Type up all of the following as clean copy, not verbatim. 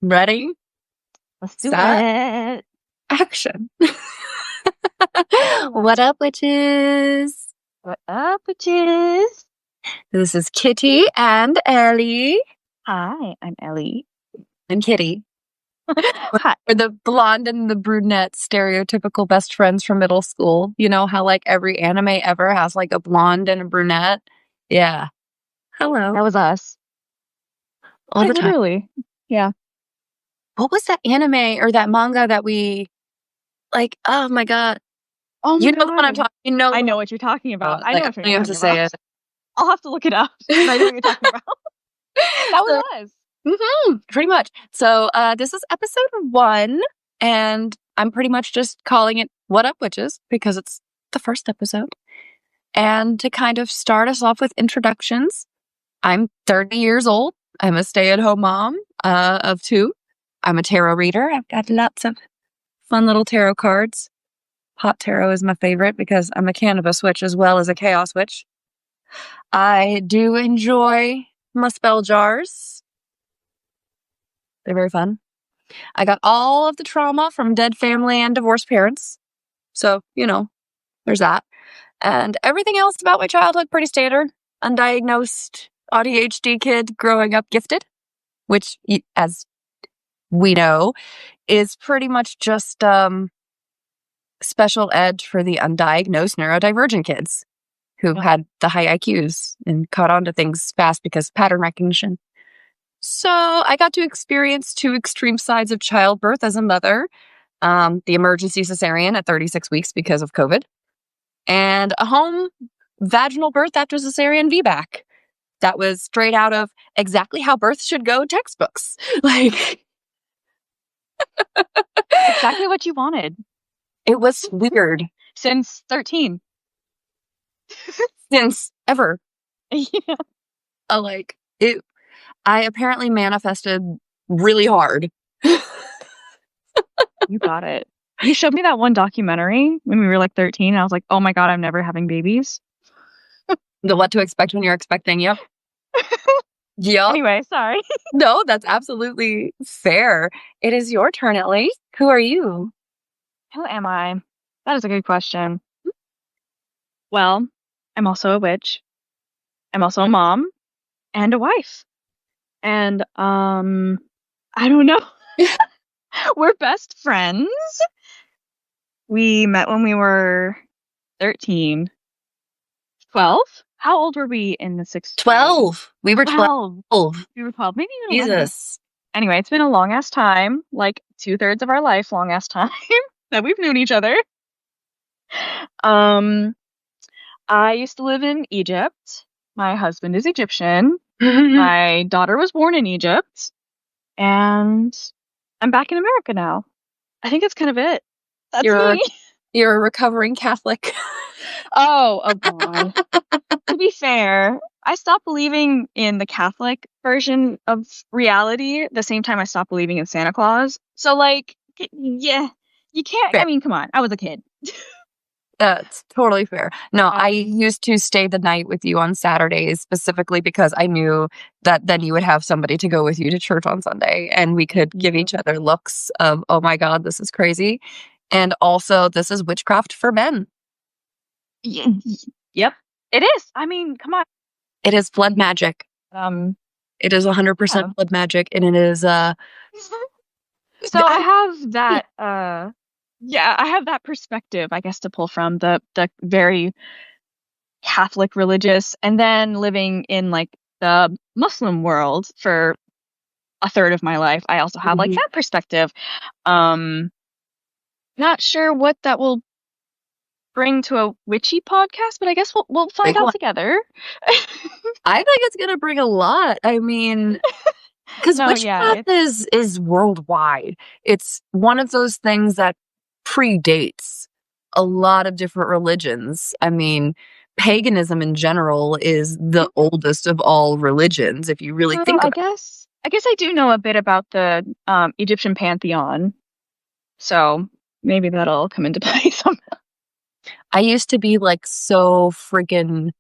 Ready? Let's do Set. it. Action. What up, witches? What up, witches? This is Kitty and Ellie. Hi, I'm Ellie. And Kitty. Hi. We're the blonde and the brunette stereotypical best friends from middle school. You know how like every anime ever has like a blonde and a brunette? Yeah. Hello. That was us. All the time. Literally. Yeah. What was that anime or that manga that we like? Oh my god. Oh my You know God. the one I'm talking. You know, I know what you're talking about. I know what you're you have talking to say about. it. I'll have to look it up. But I know what you're talking about. That was us. Pretty much. So this is episode 1, and I'm pretty much just calling it What Up, Witches, because it's the first episode. And to kind of start us off with introductions, I'm 30 years old. I'm a stay-at-home mom of 2. I'm a tarot reader. I've got lots of fun little tarot cards. Hot tarot is my favorite because I'm a cannabis witch as well as a chaos witch. I do enjoy my spell jars. They're very fun. I got all of the trauma from dead family and divorced parents. So, you know, there's that. And everything else about my childhood, pretty standard. Undiagnosed ADHD kid growing up gifted, which, as we know, is pretty much just special ed for the undiagnosed neurodivergent kids who had the high IQs and caught on to things fast because pattern recognition. So I got to experience 2 extreme sides of childbirth as a mother. The emergency cesarean at 36 weeks because of COVID. And a home vaginal birth after cesarean VBAC. That was straight out of Exactly How Birth Should Go textbooks. Like, Exactly what you wanted. it was weird. Since 13. Since ever. Yeah. I apparently manifested really hard. You got it. You showed me that one documentary when we were like 13. And I was like, oh my God, I'm never having babies. The what to expect when you're expecting. Yep. Yep. Anyway, sorry. No, that's absolutely fair. It is your turn, Ellie. Who are you? Who am I? That is a good question. Well, I'm also a witch. I'm also a mom and a wife. And I don't know. We're best friends. We met when we were 13. 12? How old were we in the 6th? 12. We were 12. We were 12, maybe even 11. Jesus. Anyway, it's been a long ass time, like 2/3 of our life, long ass time that we've known each other. I used to live in Egypt. My husband is Egyptian. My daughter was born in Egypt. And I'm back in America now. I think that's kind of it. That's me. You're a recovering Catholic. Oh God. To be fair, I stopped believing in the Catholic version of reality the same time I stopped believing in Santa Claus. So, like, yeah, you can't. Fair. I mean, come on. I was a kid. That's totally fair. No, I used to stay the night with you on Saturdays specifically because I knew that then you would have somebody to go with you to church on Sunday and we could give each other looks of, oh my God, this is crazy. And also, this is witchcraft for men. Yep, it is. I mean, come on. It is blood magic. It is 100% blood magic, and it is. So I have that. I have that perspective, I guess, to pull from the very Catholic religious, and then living in like the Muslim world for a third of my life. I also have like that perspective. Not sure what that will bring to a witchy podcast, but I guess we'll find out together. I think it's gonna bring a lot. I mean, because witchcraft is worldwide. It's one of those things that predates a lot of different religions. I mean, paganism in general is the oldest of all religions. If you really think about it. I guess I do know a bit about the Egyptian pantheon, so maybe that'll come into play somehow. I used to be like so freaking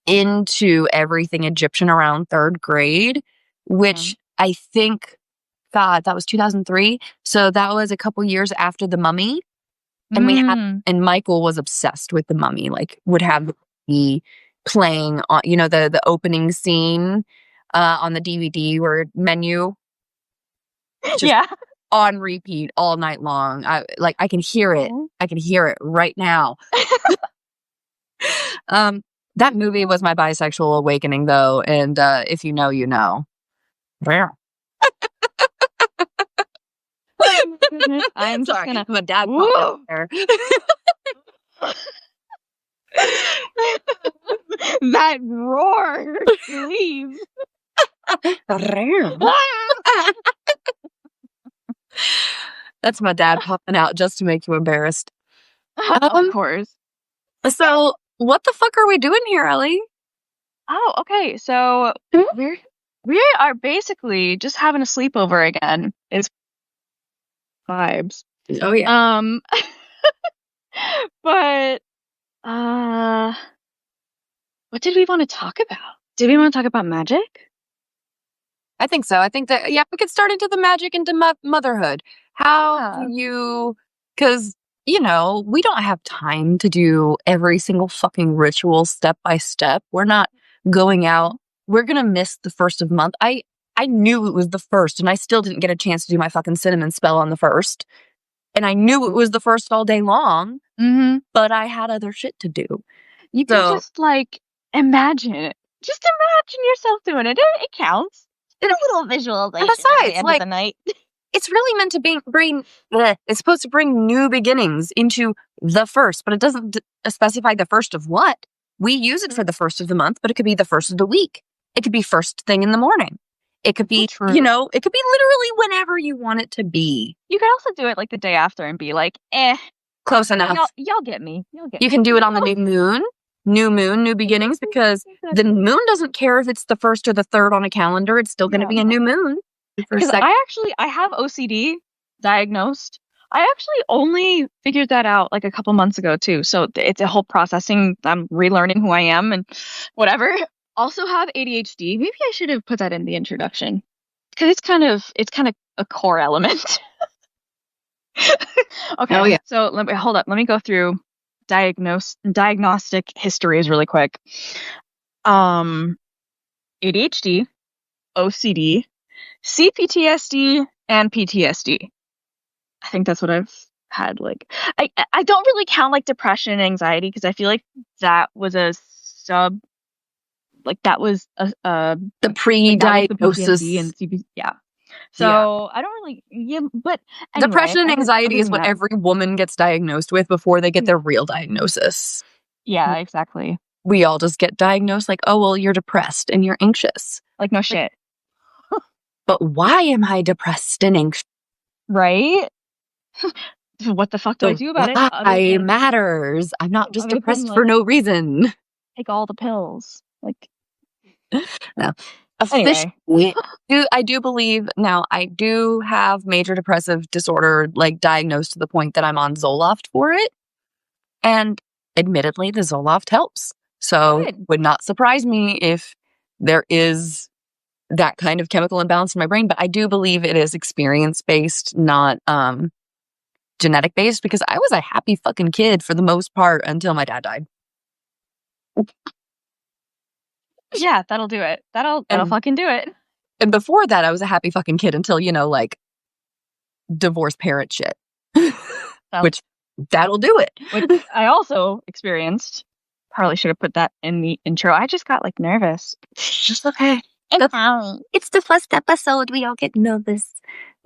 into everything Egyptian around 3rd grade, which I think God, that was 2003. So that was a couple years after The Mummy. And and Michael was obsessed with The Mummy, like would have the playing on, the opening scene on the DVD or menu, just on repeat all night long. I can hear it. I can hear it right now. That movie was my bisexual awakening, though, and if you know, you know. I'm just gonna. My dad popped up there. That roar, please. That's my dad popping out just to make you embarrassed. Of course. So, what the fuck are we doing here, Ellie? Oh, okay. So we are basically just having a sleepover again. It's vibes. Oh yeah. But what did we want to talk about? Did we want to talk about magic? I think so. I think that, we could start into the magic into motherhood. How do you, because, we don't have time to do every single fucking ritual step by step. We're not going out. We're going to miss the first of the month. I knew it was the first and I still didn't get a chance to do my fucking cinnamon spell on the first. And I knew it was the first all day long, but I had other shit to do. You can just imagine it. Just imagine yourself doing it. It counts. It's a little visualization. Besides, at the end of the night. It's really meant to bring. It's supposed to bring new beginnings into the first, but it doesn't specify the first of what. We use it for the first of the month, but it could be the first of the week. It could be first thing in the morning. It could be, it could be literally whenever you want it to be. You could also do it like the day after and be like, close enough. Y'all get me. You can do it on the new moon, new beginnings, because the moon doesn't care if it's the first or the third on a calendar. It's still going to be a new moon. Because I have OCD diagnosed. I actually only figured that out like a couple months ago too. So it's a whole processing. I'm relearning who I am and whatever. Also have ADHD. Maybe I should have put that in the introduction because it's kind of a core element. Okay. Oh, yeah. So hold up. Let me go through diagnostic histories really quick. ADHD, OCD, CPTSD, and PTSD. I think that's what I've had. I don't really count depression and anxiety because I feel like that was a sub. That was the pre-diagnosis and CPTSD. Yeah. So I don't really, but anyway, depression and anxiety is what every woman gets diagnosed with before they get their real diagnosis. Yeah, exactly. We all just get diagnosed oh, well, you're depressed and you're anxious. No shit. But why am I depressed and anxious? Right? What the fuck do I do about it? Why matters. I'm not just depressed for no reason. Take all the pills. No. Anyway. I do believe now I do have major depressive disorder diagnosed to the point that I'm on Zoloft for it. And admittedly, the Zoloft helps. So it would not surprise me if there is that kind of chemical imbalance in my brain. But I do believe it is experience-based, not genetic-based, because I was a happy fucking kid for the most part until my dad died. Yeah, that'll do it. That'll fucking do it. And before that, I was a happy fucking kid until, divorced parent shit. Which, that'll do it. Which I also experienced. Probably should have put that in the intro. I just got, nervous. Just okay. It's the first episode. We all get nervous.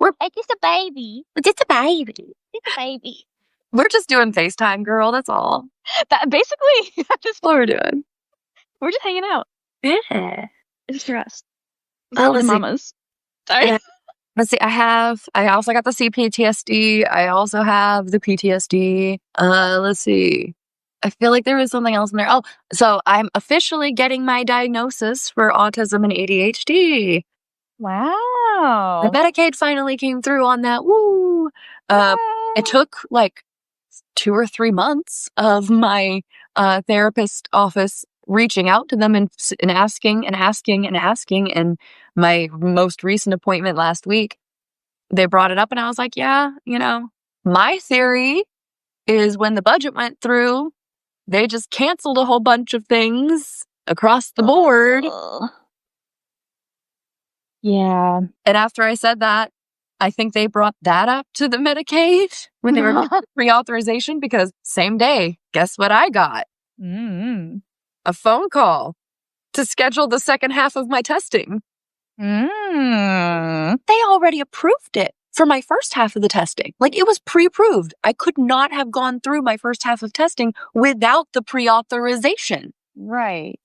We're just a baby. Just a baby. Just a baby. We're just doing FaceTime, girl. That's all. Basically, that's what we're doing. We're just hanging out. Yeah. It's stressed. Mamas. Sorry. Yeah. Let's see. I also got the CPTSD. I also have the PTSD. Let's see. I feel like there was something else in there. Oh, so I'm officially getting my diagnosis for autism and ADHD. Wow. The Medicaid finally came through on that. Woo. It took 2 or 3 months of my therapist office reaching out to them and asking. And my most recent appointment last week, they brought it up and I was like, yeah, my theory is when the budget went through, they just canceled a whole bunch of things across the board. Yeah. And after I said that, I think they brought that up to the Medicaid when they were doing reauthorization because same day, guess what I got? Mm-hmm. A phone call to schedule the second half of my testing. Mm. They already approved it for my first half of the testing. Like, it was pre-approved. I could not have gone through my first half of testing without the pre-authorization. Right.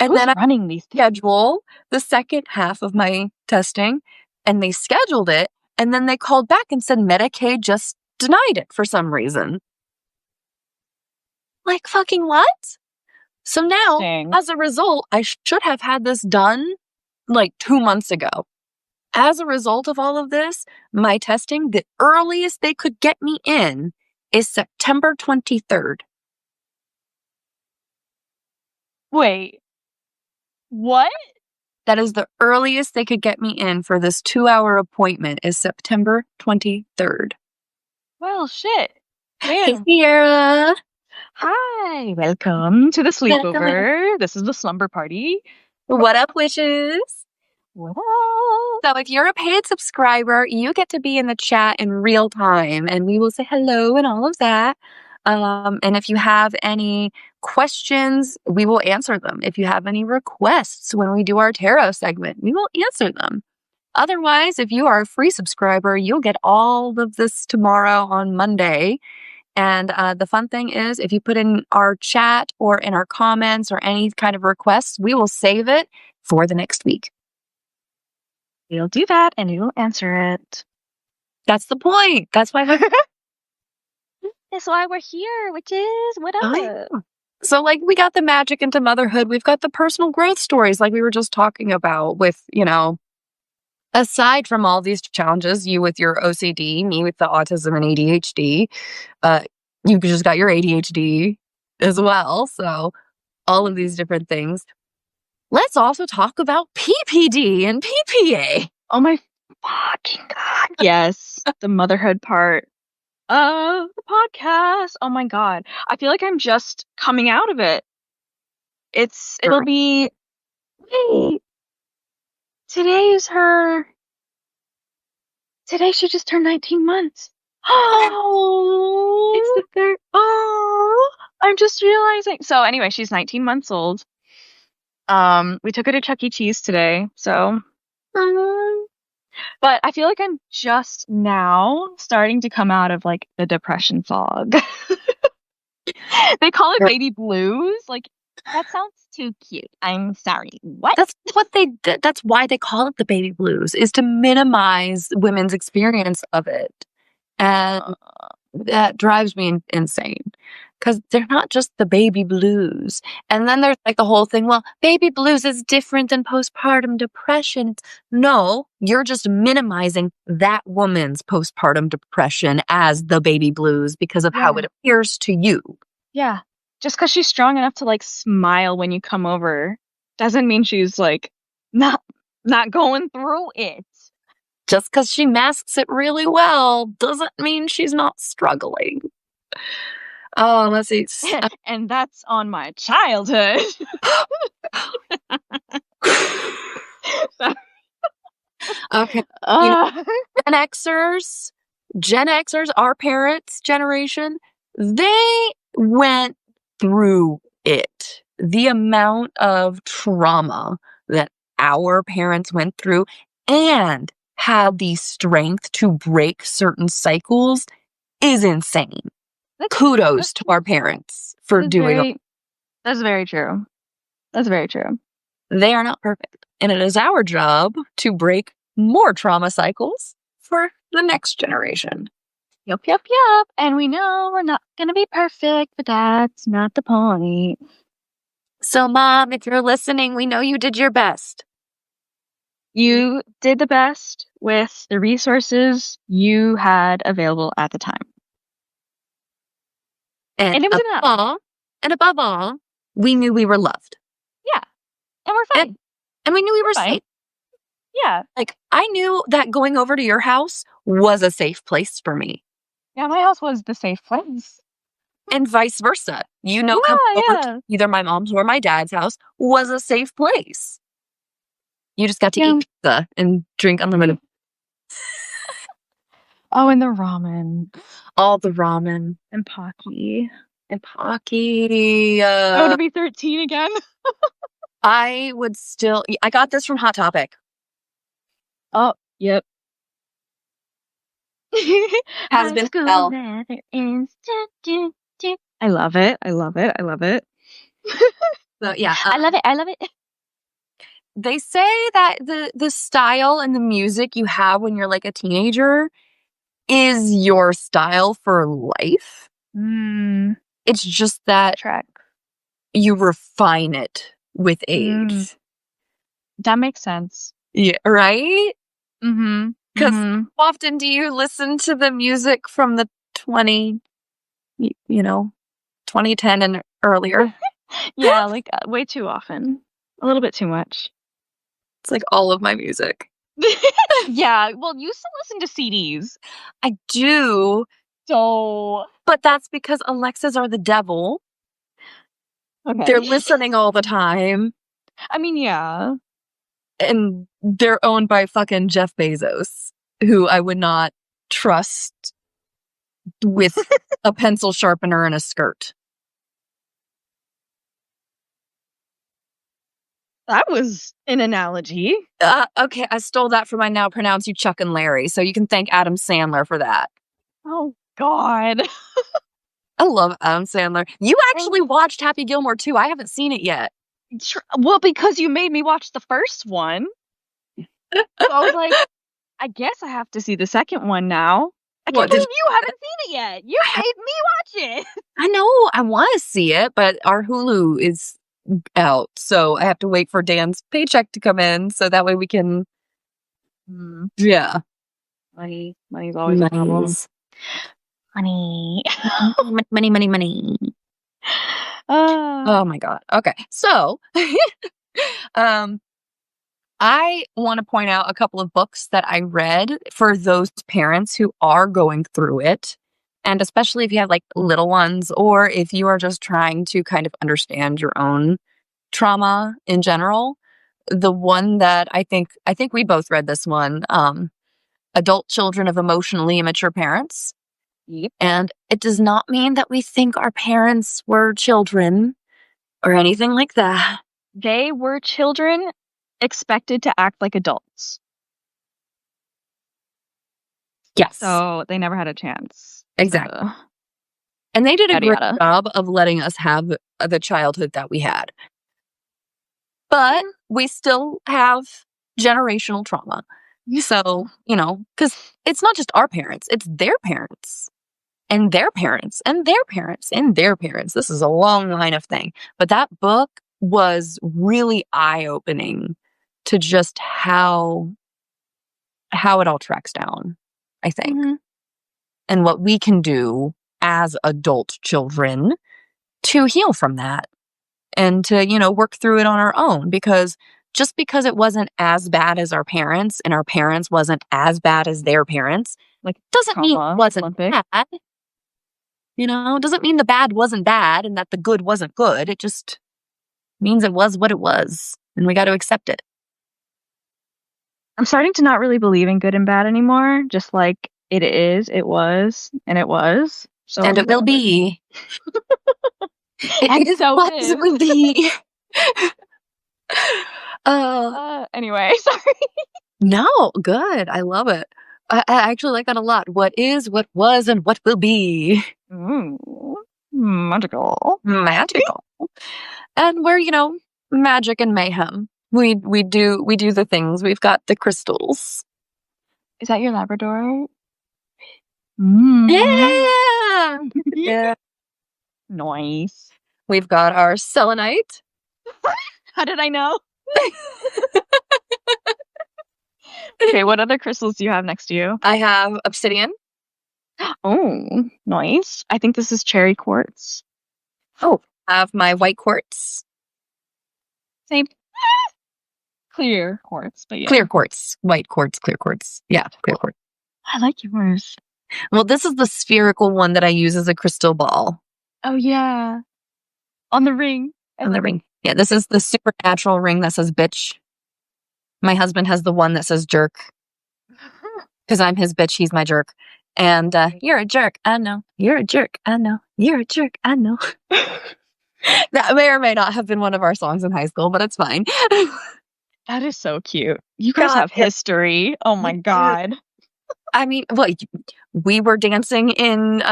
And Who's then I running these things? schedule the second half of my testing, and they scheduled it, and then they called back and said Medicaid just denied it for some reason. Like, fucking what? So now, Dang. as a result, I should have had this done like 2 months ago. As a result of all of this, my testing, the earliest they could get me in is September 23rd. Wait. What? That is the earliest they could get me in for this 2-hour appointment is September 23rd. Well, shit. Hey, Man. Sierra. Hi. Welcome to the sleepover. This is the slumber party. What up, witches? What up? So if you're a paid subscriber, you get to be in the chat in real time, and we will say hello and all of that. And if you have any questions, we will answer them. If you have any requests when we do our tarot segment, we will answer them. Otherwise, if you are a free subscriber, you'll get all of this tomorrow on Monday. And the fun thing is, if you put in our chat or in our comments or any kind of requests, we will save it for the next week. We'll do that and we will answer it. That's the point. That's why That's why we're here, which is what up? So, like, we got the magic into motherhood. We've got the personal growth stories, like we were just talking about with, aside from all these challenges, you with your OCD, me with the autism and ADHD, you just got your ADHD as well. So, all of these different things. Let's also talk about PPD and PPA. Oh my fucking God. Yes, the motherhood part of the podcast. Oh my God. I feel like I'm just coming out of it. It'll be, wait, today she just turned 19 months. Oh, It's the third. Oh, I'm just realizing. So anyway, she's 19 months old. We took her to Chuck E. Cheese today, so. But I feel like I'm just now starting to come out of like the depression fog. They call it baby blues. Like, that sounds too cute. I'm sorry. What? That's what they did. That's why they call it the baby blues, is to minimize women's experience of it. And that drives me insane because they're not just the baby blues. And then there's like the whole thing, well, baby blues is different than postpartum depression. No, you're just minimizing that woman's postpartum depression as the baby blues because of how it appears to you. Yeah. Just because she's strong enough to like smile when you come over doesn't mean she's like not going through it. Just because she masks it really well doesn't mean she's not struggling. Oh, let's see. And that's on my childhood. Okay. Gen Xers, our parents' generation, they went through it. The amount of trauma that our parents went through and had the strength to break certain cycles is insane. Kudos to our parents for doing it. That's very true. That's very true. They are not perfect. And it is our job to break more trauma cycles for the next generation. Yup. And we know we're not going to be perfect, but that's not the point. So, Mom, if you're listening, we know you did your best. You did the best with the resources you had available at the time. And it was enough. And above all, we knew we were loved. Yeah. And we're fine. And we knew we were safe. Yeah. Like, I knew that going over to your house was a safe place for me. Yeah, my house was the safe place. And vice versa. Coming Yeah, over to yeah. either my mom's or my dad's house was a safe place. You just got to Yeah. eat pizza and drink unlimited. Oh, and the ramen. All the ramen. And Pocky. And Pocky. I want to be 13 again. I got this from Hot Topic. Oh, yep. Has been hell. I love it. I love it. I love it. So yeah, I love it. I love it. they say that the style and the music you have when you're like a teenager is your style for life. It's just that Track. you refine it with age. That makes sense. Yeah, right? Mm-hmm. Because how often do you listen to the music from the 2010 and earlier? Yeah, like way too often. A little bit too much. It's like all of my music. Yeah, well, you still listen to CDs. I do. So. But that's because Alexas are the devil. Okay. They're listening all the time. I mean, yeah. And they're owned by fucking Jeff Bezos, who I would not trust with a pencil sharpener and a skirt. That was an analogy. Okay, I stole that from I now pronounce you Chuck and Larry, so you can thank Adam Sandler for that. Oh, God. I love Adam Sandler. You actually watched Happy Gilmore too. I haven't seen it yet. Well, because you made me watch the first one. So I was like, I guess I have to see the second one now. I can't believe you haven't seen it yet. You made me watch it. I know. I want to see it, but our Hulu is out, so I have to wait for Dan's paycheck to come in, so that way we can. Yeah. Money's always a problem. Money. Money. Oh my God. Okay. So, I want to point out a couple of books that I read for those parents who are going through it. And especially if you have like little ones, or if you are just trying to kind of understand your own trauma in general. The one that I think we both read this one, Adult Children of Emotionally Immature Parents. Yep. And it does not mean that we think our parents were children or anything like that. They were children expected to act like adults. Yes. So they never had a chance. Exactly. And they did a great job of letting us have the childhood that we had. But we still have generational trauma. So, because it's not just our parents, it's their parents. And their parents, and their parents, and their parents. This is a long line of thing. But that book was really eye-opening to just how it all tracks down, I think. And what we can do as adult children to heal from that and to, work through it on our own. Because just because it wasn't as bad as our parents and our parents wasn't as bad as their parents, doesn't mean it wasn't bad. Doesn't mean the bad wasn't bad and that the good wasn't good. It just means it was what it was. And we got to accept it. I'm starting to not really believe in good and bad anymore. Just like it is, it was, and it was. So and it will be. And so it will be. Anyway, sorry. No, good. I love it. I actually like that a lot. What is, what was, and what will be. Magical. And we're, magic and mayhem. We do the things. We've got the crystals. Is that your Labrador? Yeah. Yeah. Nice. We've got our selenite. How did I know? Okay, what other crystals do you have next to you? I have obsidian. Oh, nice. I think this is cherry quartz. Oh, I have my white quartz. Same. clear quartz, but yeah. Clear quartz. White quartz, clear quartz. Yeah, clear quartz. I like yours. Well, this is the spherical one that I use as a crystal ball. Oh, yeah. On the ring. On the ring. Yeah, this is the supernatural ring that says bitch. My husband has the one that says jerk. Because I'm his bitch, he's my jerk. And you're a jerk, I know. You're a jerk, I know. You're a jerk, I know. That may or may not have been one of our songs in high school, but it's fine. That is so cute. You guys have history. Oh my God. I mean, well, we were dancing in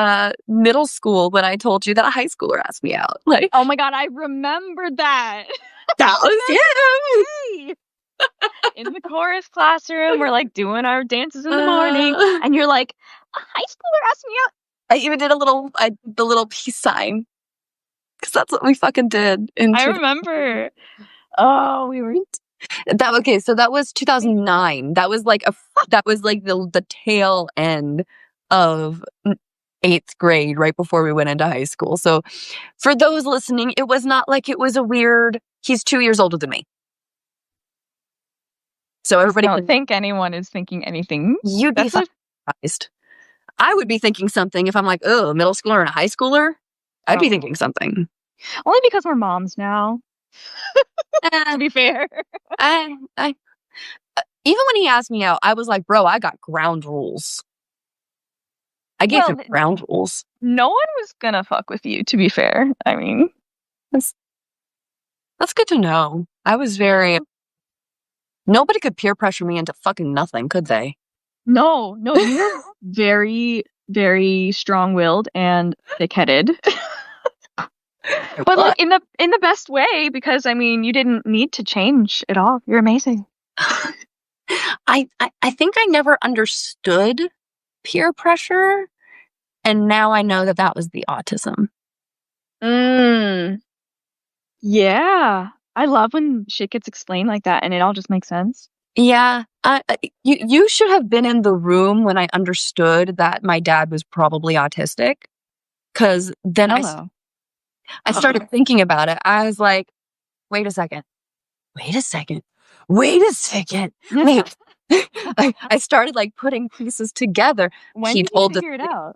middle school when I told you that a high schooler asked me out. Like, oh my God, I remembered that. That was him. In the chorus classroom, we're like doing our dances in the morning, and you're like, a high schooler asked me out. I even did the little peace sign, because that's what we fucking did. I remember. Oh, we were. Okay, so that was 2009. That was like the tail end of 8th grade, right before we went into high school. So for those listening, it was not like it was a weird. He's 2 years older than me. So everybody don't think anyone is thinking anything. You'd be surprised. I would be thinking something if I'm like, oh, a middle schooler and a high schooler. I'd be thinking something. Only because we're moms now. To be fair. I even when he asked me out, I was like, bro, I got ground rules. I gave him ground rules. No one was gonna fuck with you, to be fair. I mean, that's good to know. I was nobody could peer pressure me into fucking nothing, could they? No, you're very, very strong-willed and thick-headed. But like in the best way, because I mean, you didn't need to change at all. You're amazing. I think I never understood peer pressure, and now I know that was the autism. Yeah. I love when shit gets explained like that and it all just makes sense. Yeah. You should have been in the room when I understood that my dad was probably autistic, because then I started thinking about it. I was like, wait a second. Wait. I started like putting pieces together. When did you figure it out?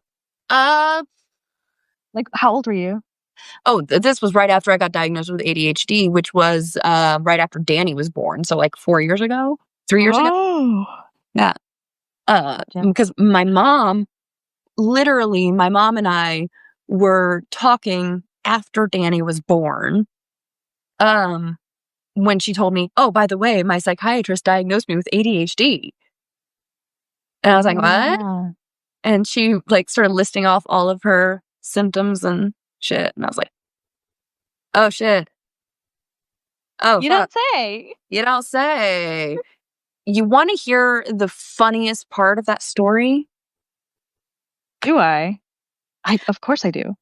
Like, how old were you? Oh, this was right after I got diagnosed with ADHD, which was right after Danny was born. So like 3 years ago. Yeah. Because my mom and I were talking after Danny was born. When she told me, oh, by the way, my psychiatrist diagnosed me with ADHD. And I was like, what? And she like started listing off all of her symptoms and shit. And I was like, oh, shit. Oh, you don't say. You don't say. You want to hear the funniest part of that story? Do I? Of course I do.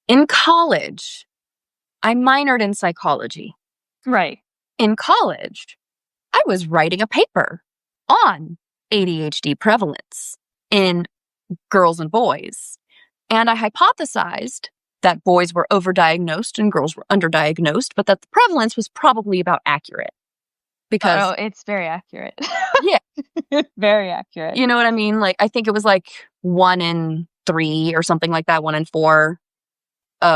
In college, I minored in psychology. Right. In college, I was writing a paper on ADHD prevalence in girls and boys. And I hypothesized that boys were overdiagnosed and girls were underdiagnosed, but that the prevalence was probably about accurate. Because it's very accurate. Yeah. Very accurate. You know what I mean? Like, I think it was like 1 in 3 or something like that, 1 in 4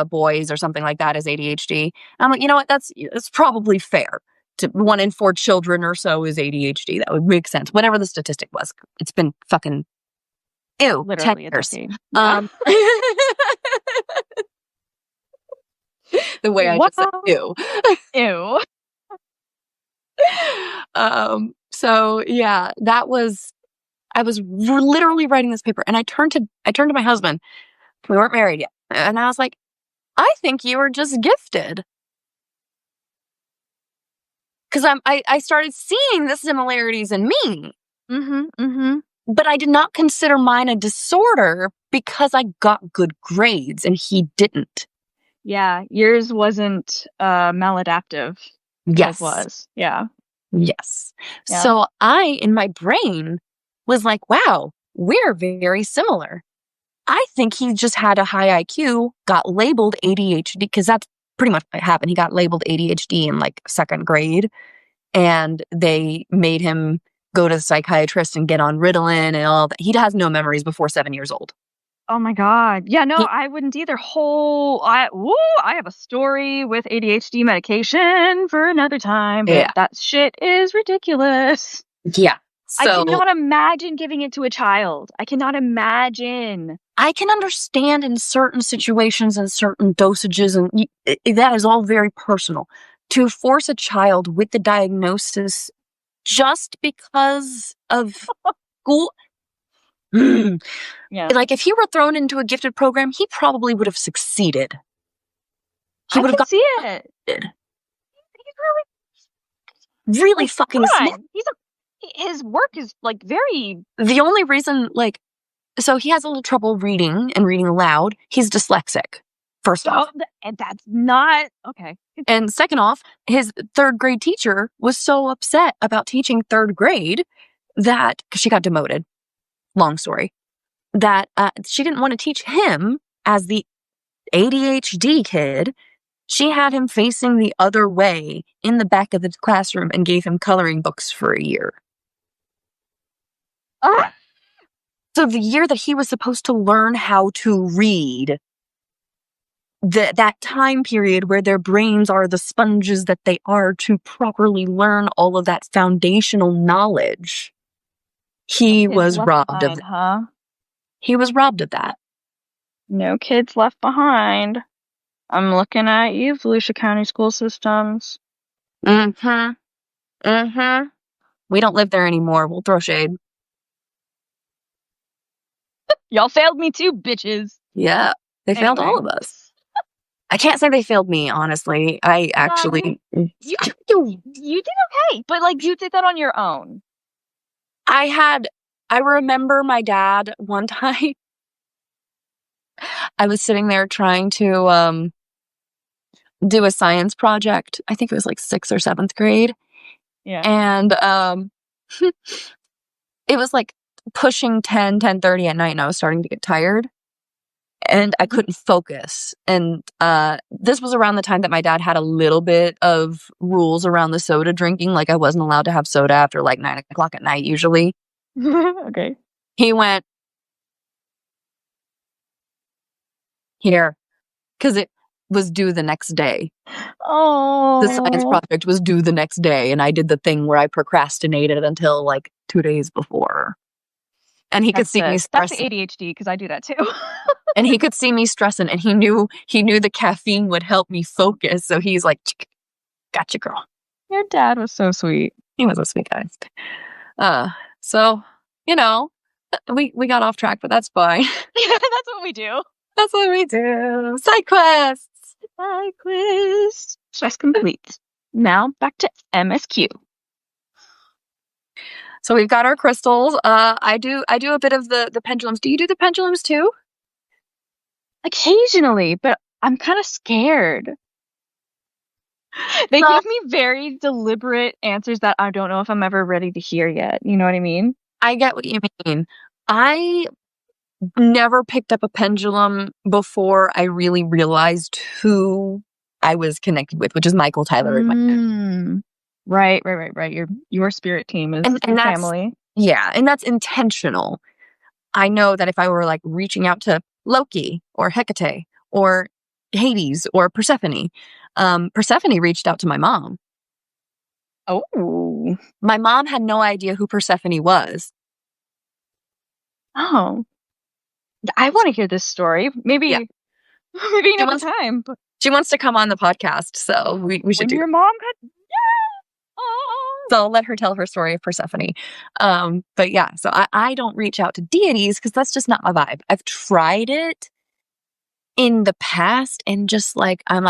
boys or something like that is ADHD. I'm like, you know what? It's probably fair. 1 in 4 children or so is ADHD. That would make sense. Whatever the statistic was. It's been fucking literally 10 years. The way I just said ew. Ew. So yeah, I was literally writing this paper, and I turned to my husband. We weren't married yet. And I was like, I think you were just gifted. Because I started seeing the similarities in me. But I did not consider mine a disorder because I got good grades and he didn't. Yeah, yours wasn't maladaptive. Yes. It was. Yeah. Yes. Yeah. So I, in my brain, was like, wow, we're very similar. I think he just had a high IQ, got labeled ADHD, because that's pretty much what happened. He got labeled ADHD in like 2nd grade. and they made him go to the psychiatrist and get on Ritalin and all that. He has no memories before 7 years old. Oh my God. Yeah, no, He- I wouldn't either. I have a story with ADHD medication for another time, but yeah. that shit is ridiculous. Yeah. I So cannot imagine giving it to a child. I cannot imagine. I can understand in certain situations and certain dosages, and that is all very personal. To force a child with the diagnosis just because of school. Yeah. Like, if he were thrown into a gifted program, he probably would have succeeded. He I would have can got see it. it. He's Really like, fucking come smart. on. His work is like very. The only reason, like, so he has a little trouble reading and reading aloud. He's dyslexic, first off. And that's not okay. And second off, his third grade teacher was so upset about teaching third grade that, because she got demoted, long story, that she didn't want to teach him as the ADHD kid. She had him facing the other way in the back of the classroom and gave him coloring books for a year. So the year that he was supposed to learn how to read, that time period where their brains are the sponges that they are to properly learn all of that foundational knowledge, he was robbed of it. Huh? He was robbed of that. No kids left behind. I'm looking at you, Volusia County school systems. Mm-hmm. Mm-hmm. We don't live there anymore. We'll throw shade. Y'all failed me too, bitches. Yeah. They failed all of us. I can't say they failed me, honestly. I actually... You did okay, but like you did that on your own. I remember my dad one time. I was sitting there trying to do a science project. I think it was like 6th or 7th grade. Yeah. And it was like pushing 10:30 at night, and I was starting to get tired. And I couldn't focus. And this was around the time that my dad had a little bit of rules around the soda drinking. Like, I wasn't allowed to have soda after like 9 o'clock at night, usually. Okay. He went, here, because it was due the next day. Oh. The science project was due the next day, and I did the thing where I procrastinated until like 2 days before. And he could see me stressing. That's the ADHD, because I do that too. And he could see me stressing, and he knew the caffeine would help me focus. So he's like, "Gotcha, girl." Your dad was so sweet. He was a sweet guy. So we got off track, but that's fine. That's what we do. That's what we do. Side quests. Side quest. Quest complete. Now back to MSQ. So we've got our crystals. I do a bit of the pendulums. Do you do the pendulums too? Occasionally, but I'm kind of scared. They give me very deliberate answers that I don't know if I'm ever ready to hear yet. You know what I mean? I get what you mean. I never picked up a pendulum before I really realized who I was connected with, which is Michael Tyler. Right. Your spirit team is your family. Yeah, and that's intentional. I know that if I were like reaching out to Loki or Hecate or Hades or Persephone, Persephone reached out to my mom. Oh. My mom had no idea who Persephone was. Oh. I want to hear this story. Maybe another time. But she wants to come on the podcast, so we should do. Your mom got. Yeah. Oh. So I'll let her tell her story of Persephone. But yeah, so I don't reach out to deities because that's just not my vibe. I've tried it in the past, and just like I'm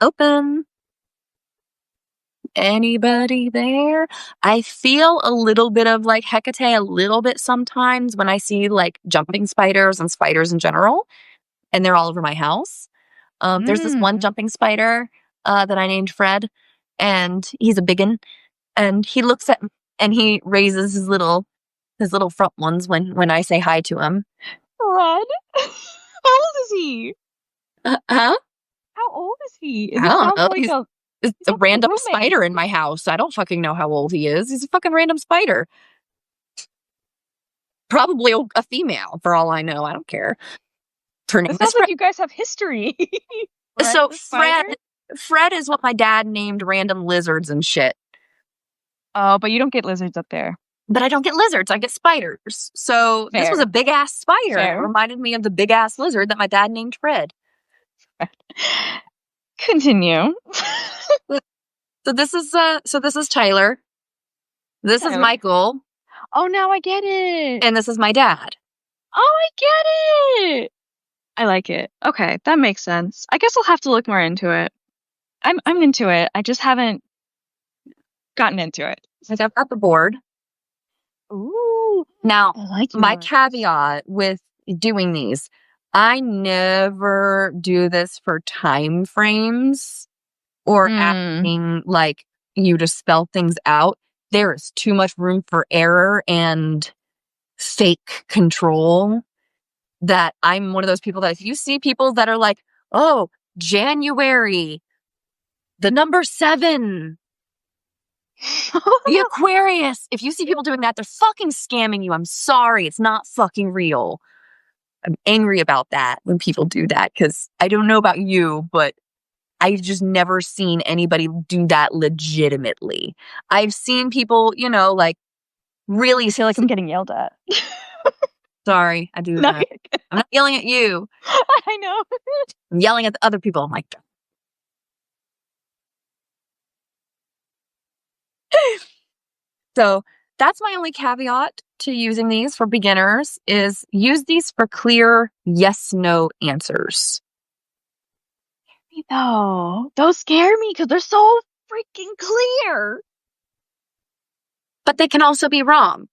open. Anybody there? I feel a little bit of like Hecate a little bit sometimes when I see like jumping spiders and spiders in general, and they're all over my house. There's this one jumping spider that I named Fred, and he's a biggin, and he looks at and he raises his little front ones when I say hi to him. Fred? How old is he? Huh? How old is he? I don't know. It's a random spider in my house. I don't fucking know how old he is. He's a fucking random spider. Probably a female, for all I know. I don't care. Her name It is sounds Fred. like you guys have history. Fred So the spider? Fred is what my dad named random lizards and shit. Oh, but you don't get lizards up there. But I don't get lizards. I get spiders. So this was Fair. a big ass spider. And it Fair. reminded me of the big ass lizard that my dad named Fred. Continue. So this is Tyler. This is Tyler. Michael. Oh, now I get it. And this is my dad. Oh, I get it. I like it. Okay, that makes sense. I guess I'll have to look more into it. I'm into it. I just haven't gotten into it. Like I've got the board. Ooh. Now, I like my yours. caveat with doing these, I never do this for time frames or asking like you to spell things out. There is too much room for error and fake control that I'm one of those people that if you see people that are like, oh, January, the number 7, the Aquarius. If you see people doing that, they're fucking scamming you. I'm sorry. It's not fucking real. I'm angry about that when people do that because I don't know about you, but I've just never seen anybody do that legitimately. I've seen people, like really I feel like I'm getting yelled at. Sorry, I do No, that. I'm not yelling at you. I know. I'm yelling at the other people. I'm like, so that's my only caveat to using these for beginners is use these for clear yes, no answers. No, those scare me because they're so freaking clear. But they can also be wrong.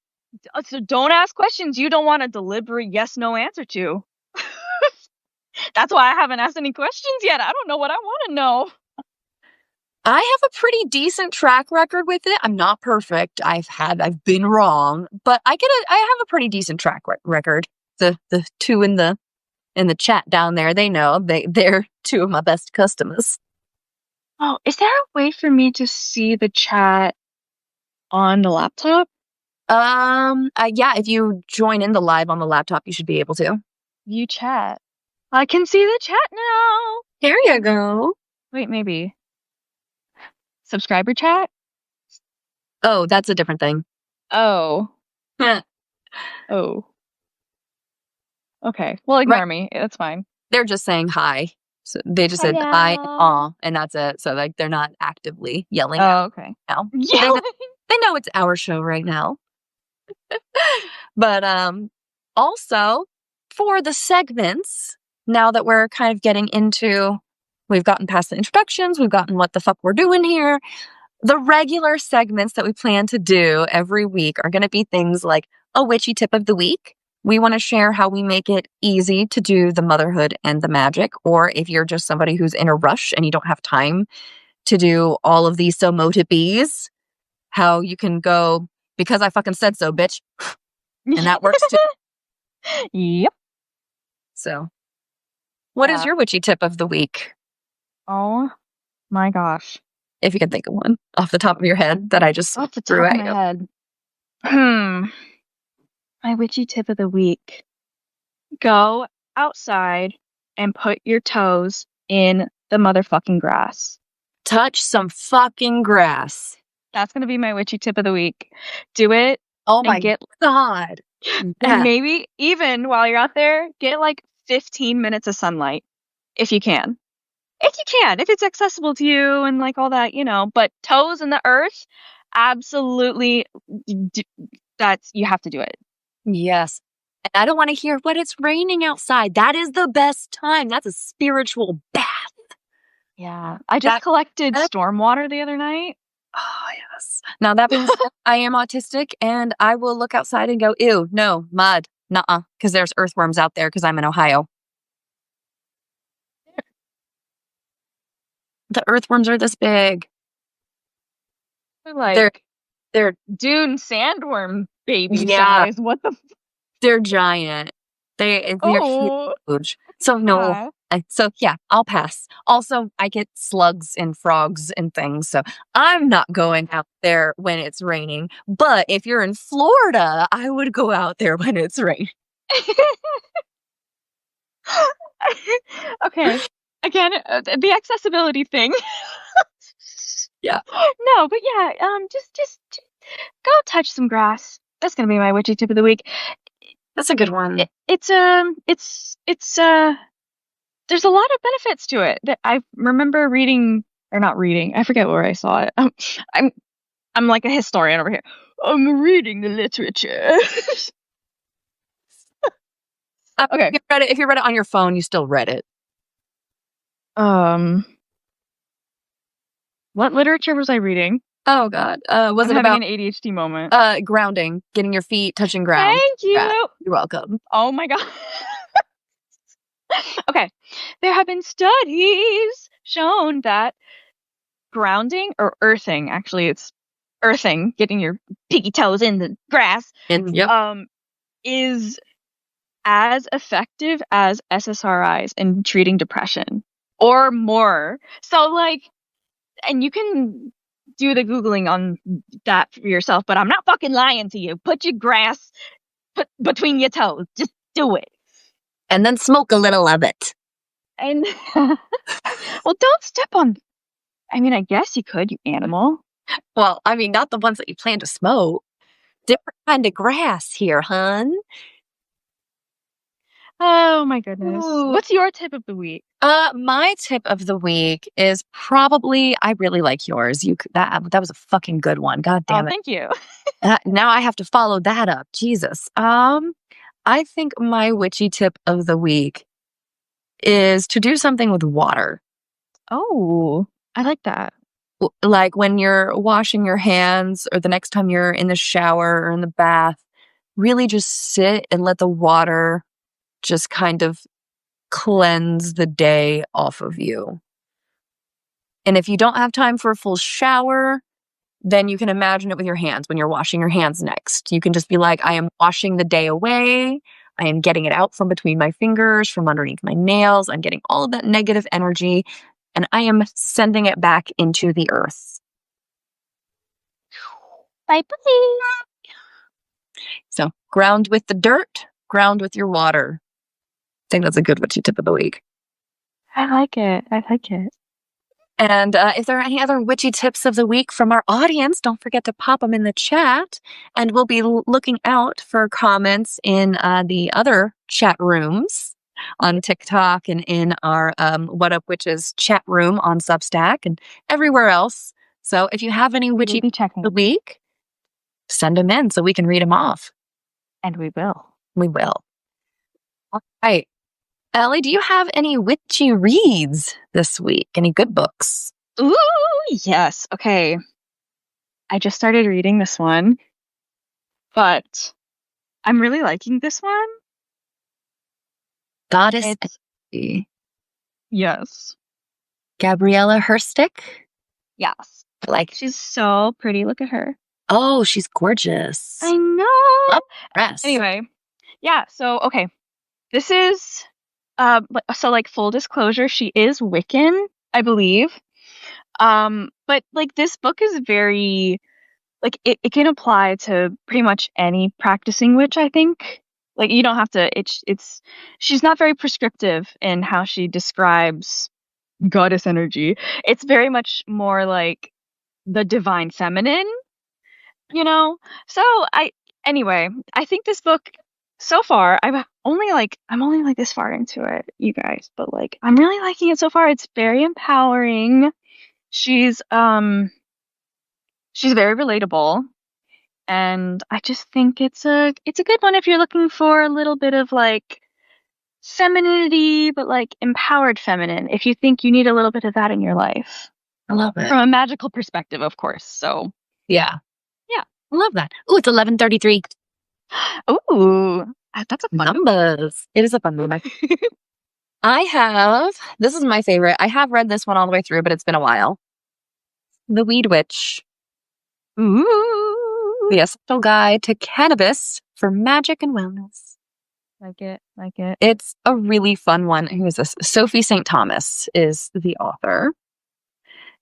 So don't ask questions you don't want a deliberate yes, no answer to. That's why I haven't asked any questions yet. I don't know what I want to know. I have a pretty decent track record with it. I'm not perfect. I've been wrong, but I have a pretty decent track record. The two in the chat down there, they know they're two of my best customers. Oh, is there a way for me to see the chat on the laptop? Yeah, if you join in the live on the laptop, you should be able to. View chat. I can see the chat now. There you go. Wait, maybe. Subscriber chat? Oh, that's a different thing. Oh. Oh. Okay. Well, ignore me. That's fine. They're just saying hi. So they just said hi and aw, and that's it. So like they're not actively yelling. Oh, okay. Now. Yelling. They know it's our show right now. But also for the segments, now that we're kind of getting into, we've gotten past the introductions, we've gotten what the fuck we're doing here. The regular segments that we plan to do every week are going to be things like a witchy tip of the week. We want to share how we make it easy to do the motherhood and the magic, or if you're just somebody who's in a rush and you don't have time to do all of these so motives, how you can go, because I fucking said so, bitch. And that works too. Yep. So, what is your witchy tip of the week? Oh my gosh. If you can think of one off the top of your head that I just off the top threw of at my you. head. My witchy tip of the week. Go outside and put your toes in the motherfucking grass. Touch some fucking grass. That's going to be my witchy tip of the week. Do it. Oh my God. And maybe even while you're out there, get like 15 minutes of sunlight if you can. If it's accessible to you and like all that, but toes in the earth, absolutely, you have to do it. Yes. And I don't want to hear what it's raining outside. That is the best time. That's a spiritual bath. Yeah. I just collected stormwater the other night. Oh, yes. Now that being said, I am autistic and I will look outside and go, ew, no, mud. Nuh-uh. Because there's earthworms out there because I'm in Ohio. The earthworms are this big. They're like, they're dune sandworm baby size. What the? They're giant. They're Oh, huge. So no. yeah. So yeah, I'll pass. Also, I get slugs and frogs and things, so I'm not going out there when it's raining. But if you're in Florida, I would go out there when it's raining. Okay. Again, the accessibility thing. Yeah, No, but yeah, just go touch some grass. That's gonna be my witchy tip of the week. that's a good one. It's there's a lot of benefits to it that I remember reading or not reading. I forget where I saw it. I'm I'm like a historian over here. I'm reading the literature. Okay. If you read it on your phone, you still read it. Um, what literature was I reading? Oh God, was I'm it having about an ADHD moment. grounding, getting your feet touching ground? Thank Yeah, you. you're welcome. Oh my God. Okay. There have been studies shown that grounding or earthing, actually it's earthing, getting your piggy toes in the grass, And yep, is as effective as SSRIs in treating depression or more. So like, and you can do the Googling on that for yourself, but I'm not fucking lying to you. Put your grass between your toes. Just do it. and then smoke a little of it. And well, don't step on. I mean, I guess you could, you animal. Well, I mean, not the ones that you plan to smoke. Different kind of grass here, hun. Oh my goodness. Ooh. What's your tip of the week? My tip of the week is probably I really like yours. That was a fucking good one. God Oh, damn it. thank you. Now I have to follow that up. Jesus. I think my witchy tip of the week is to do something with water. Oh, I like that. Like when you're washing your hands or the next time you're in the shower or in the bath, really just sit and let the water just kind of cleanse the day off of you. And if you don't have time for a full shower, then you can imagine it with your hands when you're washing your hands next. You can just be like, I am washing the day away. I am getting it out from between my fingers, from underneath my nails. I'm getting all of that negative energy and I am sending it back into the earth. Bye bye. So ground with the dirt, ground with your water. I think that's a good witchy tip of the week. I like it. I like it. And if there are any other witchy tips of the week from our audience, don't forget to pop them in the chat. And we'll be looking out for comments in the other chat rooms on TikTok and in our What Up Witches chat room on Substack and everywhere else. So if you have any witchy tips of the week, send them in so we can read them off. And we will. We will. All right. Ellie, do you have any witchy reads this week? Any good books? Ooh, yes. Okay. I just started reading this one, but I'm really liking this one. Goddess It's Energy. yes. Gabriella Herstick? Yes. Like, She's so pretty. Look at her. oh, she's gorgeous. I know. Love the dress. Anyway, yeah, so okay. This is so like full disclosure, she is Wiccan, I believe. But like this book is very like it can apply to pretty much any practicing witch, I think. Like you don't have to it's she's not very prescriptive in how she describes goddess energy. It's very much more like the divine feminine, you know? So anyway, I think this book so far, I'm only like this far into it, you guys, but like I'm really liking it so far. It's very empowering. She's she's very relatable. And I just think it's a good one if you're looking for a little bit of like femininity, but like empowered feminine. If you think you need a little bit of that in your life. I love it. From a magical perspective, of course. So Yeah. yeah. I love that. Ooh, it's 11:33. Ooh, that's a fun Numbers. It is a fun number. This is my favorite. I have read this one all the way through, but it's been a while. The Weed Witch. Ooh. The Essential Guide to Cannabis for Magic and Wellness. Like it. Like it. It's a really fun one. Who is this? Sophie St. Thomas is the author.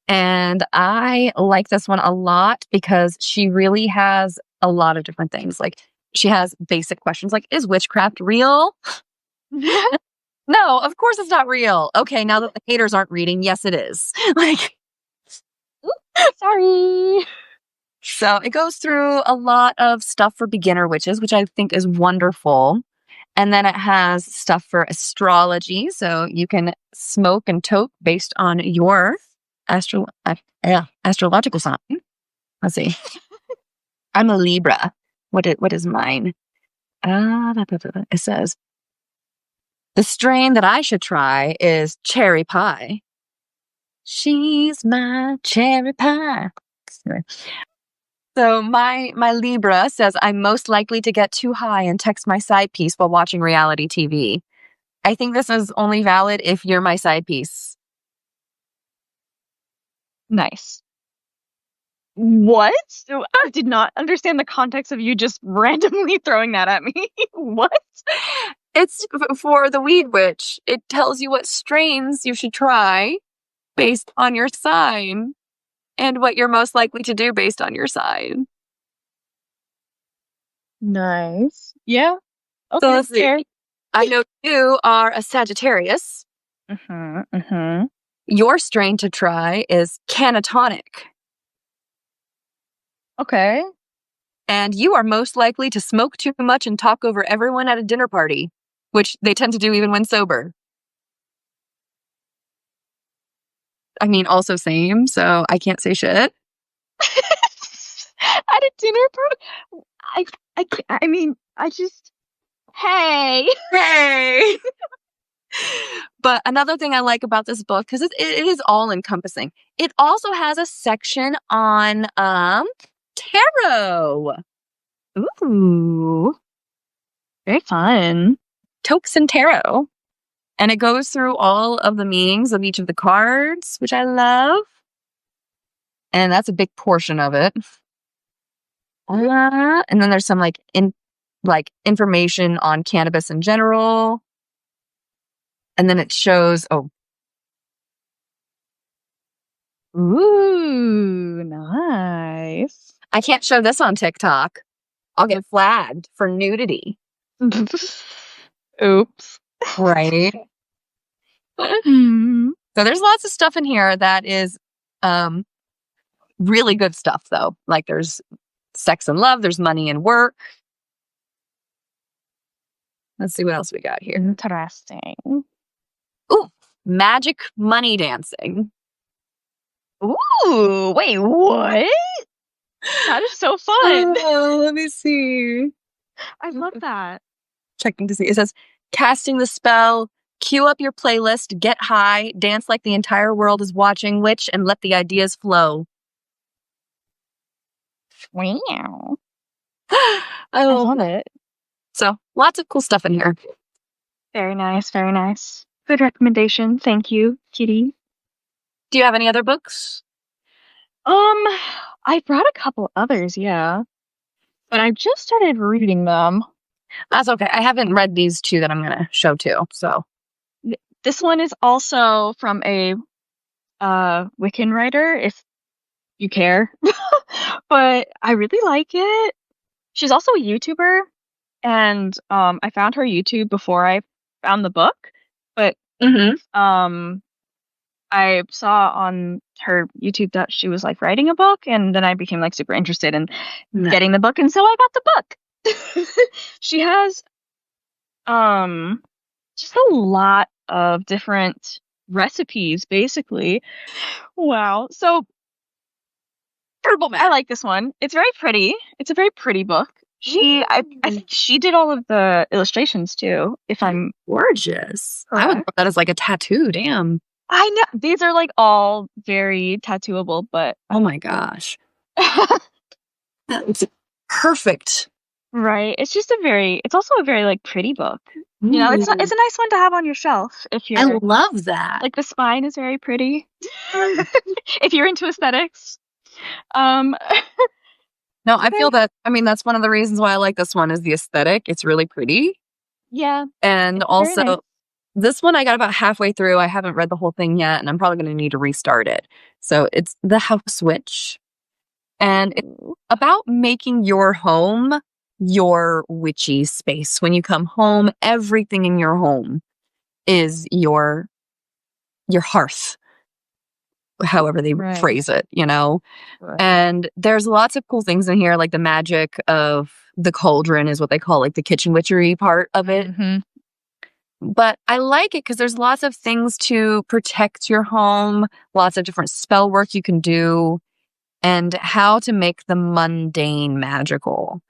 And I like this one a lot because she really has a lot of different things. Like she has basic questions like, is witchcraft real? No, of course it's not real. Okay, now that the haters aren't reading, yes, it is. Like, Sorry. so it goes through a lot of stuff for beginner witches, which I think is wonderful. And then it has stuff for astrology. So you can smoke and toke based on your astrological sign. Let's see. I'm a Libra. What is mine? It says, the strain that I should try is cherry pie. She's my cherry pie. So my Libra says I'm most likely to get too high and text my side piece while watching reality TV. I think this is only valid if you're my side piece. Nice. What? So I did not understand the context of you just randomly throwing that at me. What? It's for the Weed Witch. It tells you what strains you should try based on your sign and what you're most likely to do based on your sign. Nice. Yeah. Okay. So let's see. Fair. I know you are a Sagittarius. Your strain to try is Canatonic. Okay. And you are most likely to smoke too much and talk over everyone at a dinner party, which they tend to do even when sober. I mean, also same, so I can't say shit. At a dinner party? I mean, I just... Hey! Hey! But another thing I like about this book, because it is all encompassing, it also has a section on tarot. Ooh. Very fun. Tokes and tarot. And it goes through all of the meanings of each of the cards, which I love. And that's a big portion of it. And then there's some information on cannabis in general. And then it shows, Ooh, nice. I can't show this on TikTok. I'll get flagged for nudity. Oops. Right. So there's lots of stuff in here that is really good stuff, though. Like there's sex and love, there's money and work. Let's see what else we got here. Interesting. Ooh, magic money dancing. Ooh, wait, what? That is so fun. Oh, let me see. I love that. Checking to see. It says, casting the spell, cue up your playlist, get high, dance like the entire world is watching Witch, and let the ideas flow. Wow. I love it. So, lots of cool stuff in here. Very nice, very nice. Good recommendation. Thank you, Kitty. Do you have any other books? I brought a couple others, yeah. But I just started reading them. That's okay. I haven't read these two that I'm going to show too, so. This one is also from a Wiccan writer, if you care. But I really like it. She's also a YouTuber, and I found her YouTube before I found the book. But I saw on her YouTube that she was like writing a book, and then I became like super interested in getting the book, and so I got the book. She has just a lot of different recipes, basically. Wow. So I like this one. It's very pretty. It's a very pretty book. I think she did all of the illustrations too, if I'm gorgeous. Correct. I would put that as like a tattoo, damn. I know. These are like all very tattooable, but oh my gosh. That's perfect. Right. It's also a very like pretty book. You know, it's a nice one to have on your shelf if you're I love that. Like the spine is very pretty. If you're into aesthetics. No, I feel that, I mean, that's one of the reasons why I like this one is the aesthetic. It's really pretty. Yeah. And It's very also, nice. this one I got about halfway through. I haven't read the whole thing yet, and I'm probably going to need to restart it. So it's The House Witch. And it's Ooh. about making your home your witchy space. When you come home, everything in your home is your hearth, however they Right. phrase it, you know? Right. And there's lots of cool things in here, like the magic of the cauldron is what they call like the kitchen witchery part of it. Mm-hmm. But I like it because there's lots of things to protect your home, lots of different spell work you can do, and how to make the mundane magical,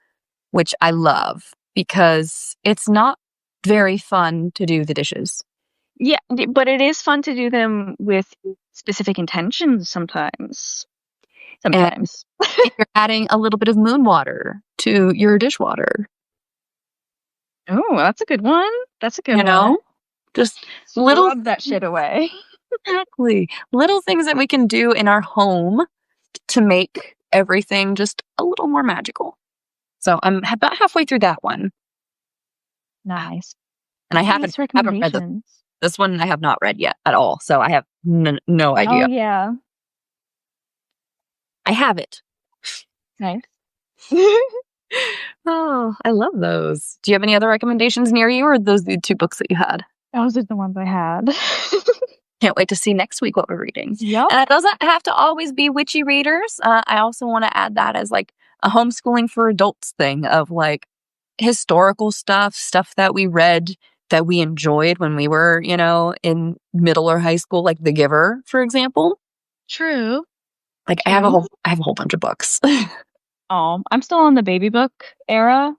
which I love because it's not very fun to do the dishes. Yeah, but it is fun to do them with specific intentions sometimes. And Sometimes. if you're adding a little bit of moon water to your dishwater, Oh, that's a good one. That's a good you one. know, just little, Rub that shit away. exactly, little things that we can do in our home to make everything just a little more magical. So I'm about halfway through that one, Nice. and I Nice haven't read recommendations. this one. I have not read yet at all, so I have no Oh idea. yeah. I have it. Nice. Oh, I love those. Do you have any other recommendations near you, or are those the two books that you had? Those are the ones I had. Can't wait to see next week what we're reading. Yup. And it doesn't have to always be witchy readers. I also want to add that as like a homeschooling for adults thing of like historical stuff that we read that we enjoyed when we were, in middle or high school, like The Giver, for example. True. Like True. I have a whole bunch of books. Oh, I'm still on the baby book era.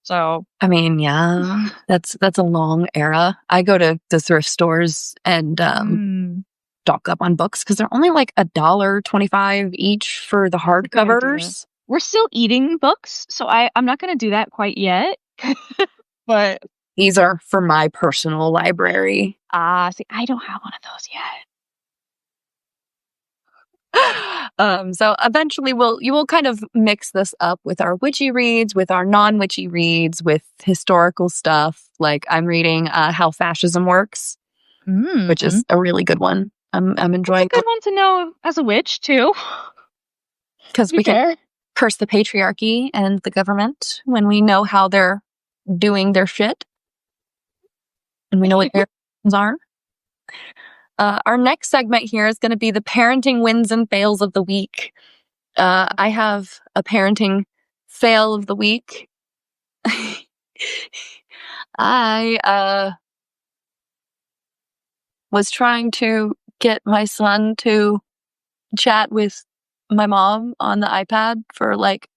So I mean, yeah, that's a long era. I go to the thrift stores and stock up on books because they're only like $1.25 each for the that's a good idea. hardcovers. We're still eating books, so I'm not gonna do that quite yet. But These are for my personal library. see, I don't have one of those yet. So eventually you will kind of mix this up with our witchy reads, with our non-witchy reads, with historical stuff. Like I'm reading How Fascism Works, which Mm-hmm. is a really good one. I'm That's a enjoying good one to know as a witch too. because To be we can fair. curse the patriarchy and the government when we know how they're doing their shit and we know what their actions are. Our next segment here is going to be the parenting wins and fails of the week. I have a parenting fail of the week. I was trying to get my son to chat with my mom on the iPad for like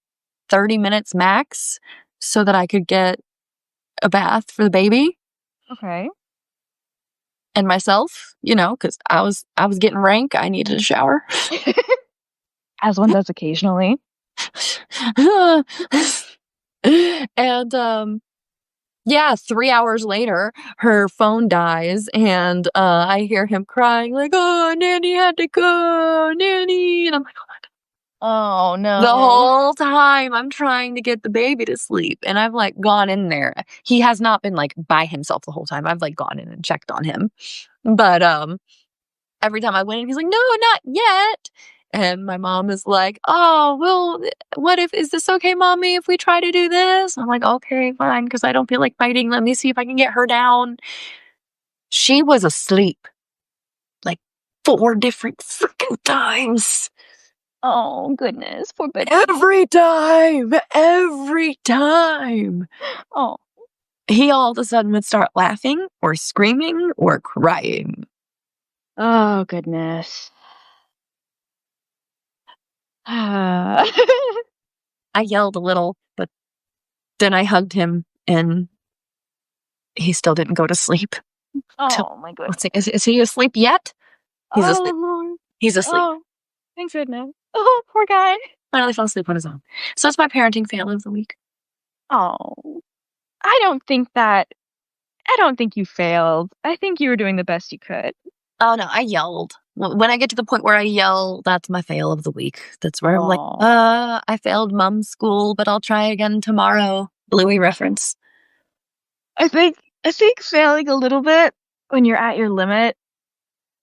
30 minutes max so that I could get a bath for the baby Okay. and myself, because I was getting rank. I needed a shower. As one does occasionally. And yeah, 3 hours later, her phone dies, and I hear him crying like, "Oh, Nanny had to go, Nanny," and I'm like, Oh the no. whole time I'm trying to get the baby to sleep, and I've like gone in there. He has not been like by himself the whole time. I've like gone in and checked on him, but every time I went in, he's like, "No, not yet." And my mom is like, "Oh, well, is this okay, mommy, if we try to do this?" I'm like, "Okay, fine," because I don't feel like fighting. Let me see if I can get her down. She was asleep like 4 different freaking times. Oh goodness. Poor baby. Every time. Every time. Oh. He all of a sudden would start laughing or screaming or crying. Oh goodness. Ah. I yelled a little, but then I hugged him and he still didn't go to sleep. Oh my Let's goodness. see, is he asleep yet? He's Oh asleep. Lord. He's asleep. Oh, thank goodness. Oh, poor guy. Finally fell asleep on his own. So that's my parenting fail of the week. Oh. I don't think that I don't think you failed. I think you were doing the best you could. Oh no, I yelled. When I get to the point where I yell, that's my fail of the week. That's where I'm like, Oh. I failed mom school, but I'll try again tomorrow. Bluey reference. I think failing a little bit when you're at your limit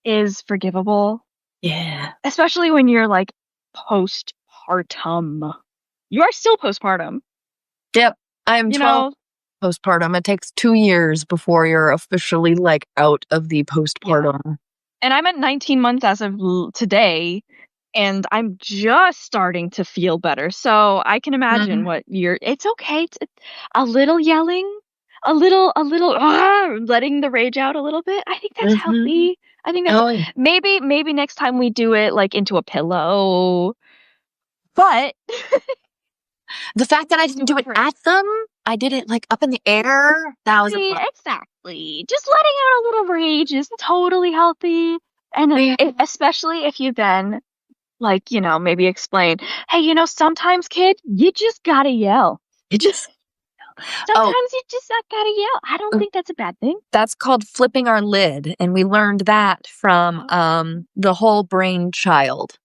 is forgivable, Yeah. especially when you're like postpartum. You are still postpartum, Yep. I'm you 12 know? postpartum. It takes 2 years before you're officially like out of the Yeah. postpartum. And I'm at 19 months as of today, and I'm just starting to feel better. So I can imagine what it's okay to a little yelling, a little, letting the rage out a little bit. I think that's Mm-hmm. healthy. I think that's Oh, yeah. maybe next time we do it like into a pillow. But The fact that I didn't do it at them, I did it like up in the air. That was a see, plus. exactly. Just letting out a little rage is totally healthy. And Yeah. especially if you then like, maybe explain, hey, sometimes, kid, you just gotta yell. It just, oh, Sometimes you just gotta yell. I don't think that's a bad thing. that's called flipping our lid. And we learned that from the whole brain child.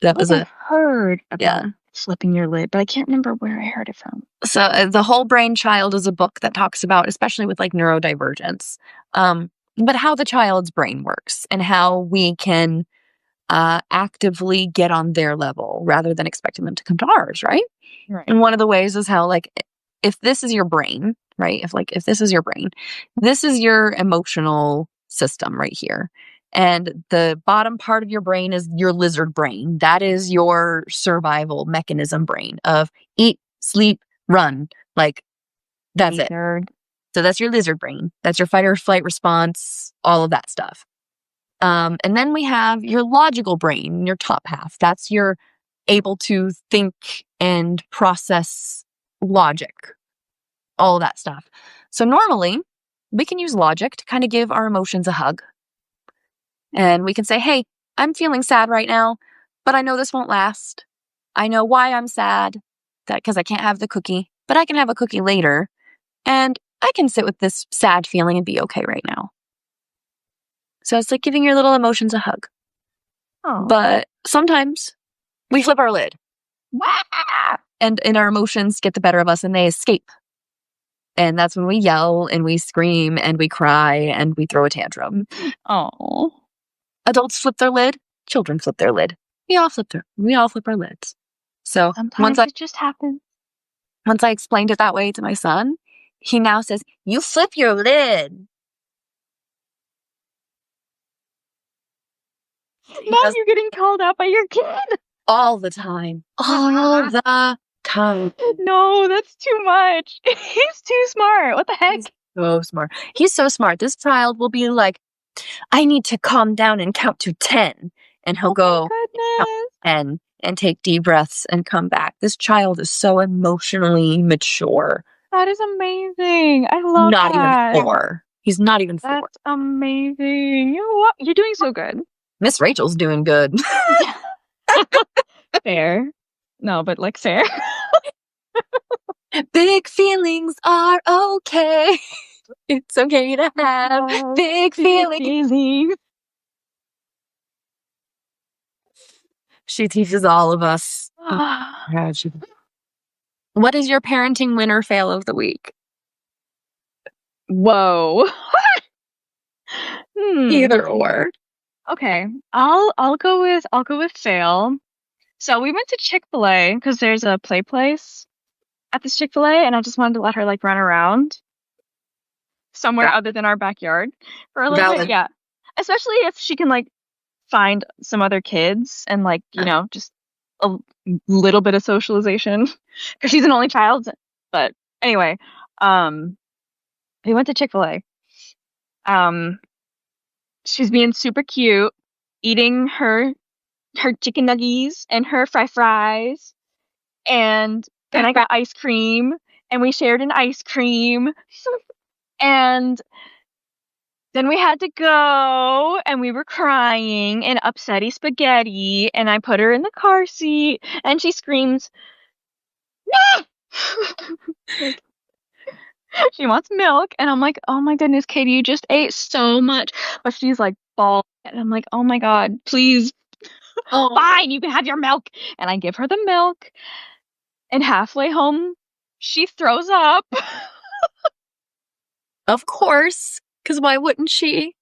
That was I've a, heard yeah. about flipping your lid, but I can't remember where I heard it from. So the whole brain child is a book that talks about, especially with like neurodivergence, but how the child's brain works and how we can actively get on their level rather than expecting them to come to ours, right? Right. And one of the ways is how like if this is your brain, right? If this is your brain, this is your emotional system right here. And the bottom part of your brain is your lizard brain. That is your survival mechanism brain of eat, sleep, run. Like that's it. So that's your lizard brain. That's your fight or flight response, all of that stuff. And then we have your logical brain, your top half. That's your able to think and process logic, all of that stuff. So normally we can use logic to kind of give our emotions a hug. And we can say, hey, I'm feeling sad right now, but I know this won't last. I know why I'm sad, that because I can't have the cookie, but I can have a cookie later. And I can sit with this sad feeling and be okay right now. So it's like giving your little emotions a hug. Oh. But sometimes we flip our lid. And our emotions get the better of us and they escape. And that's when we yell and we scream and we cry and we throw a tantrum. Oh. Adults flip their lid. Children flip their lid. We all flip our lids. So Sometimes it just happens. once I explained it that way to my son, he now says, you flip your lid. Mom, you're getting called out by your kid. All the time. All the time. No, that's too much. He's too smart. What the heck? He's so smart. He's so smart. This child will be like, I need to calm down and count to 10. And he'll go count to 10 and take deep breaths and come back. This child is so emotionally mature. That is amazing. I love Not that. even 4. He's not even 4. That's amazing. You're doing so good. Miss Rachel's doing good. Fair. No, but like fair. Big feelings are okay. It's okay to have big feelings. She teaches all of us. What is your parenting win or fail of the week? Whoa. Either or. Okay. I'll go with fail. So we went to Chick-fil-A because there's a play place at this Chick-fil-A, and I just wanted to let her like run around somewhere other than our backyard for a little bit. Yeah. Especially if she can like find some other kids and like, just a little bit of socialization because she's an only child. But anyway, we went to Chick-fil-A. She's being super cute, eating her chicken nuggies and her fries. And then I got ice cream and we shared an ice cream. And then we had to go and we were crying and upsetty spaghetti. And I put her in the car seat and she screams, no! She wants milk. And I'm like, oh my goodness, Katie, you just ate so much. But she's like, ball. And I'm like, oh my God, please. Oh, fine, you can have your milk. And I give her the milk. And halfway home, she throws up. Of course, because why wouldn't she?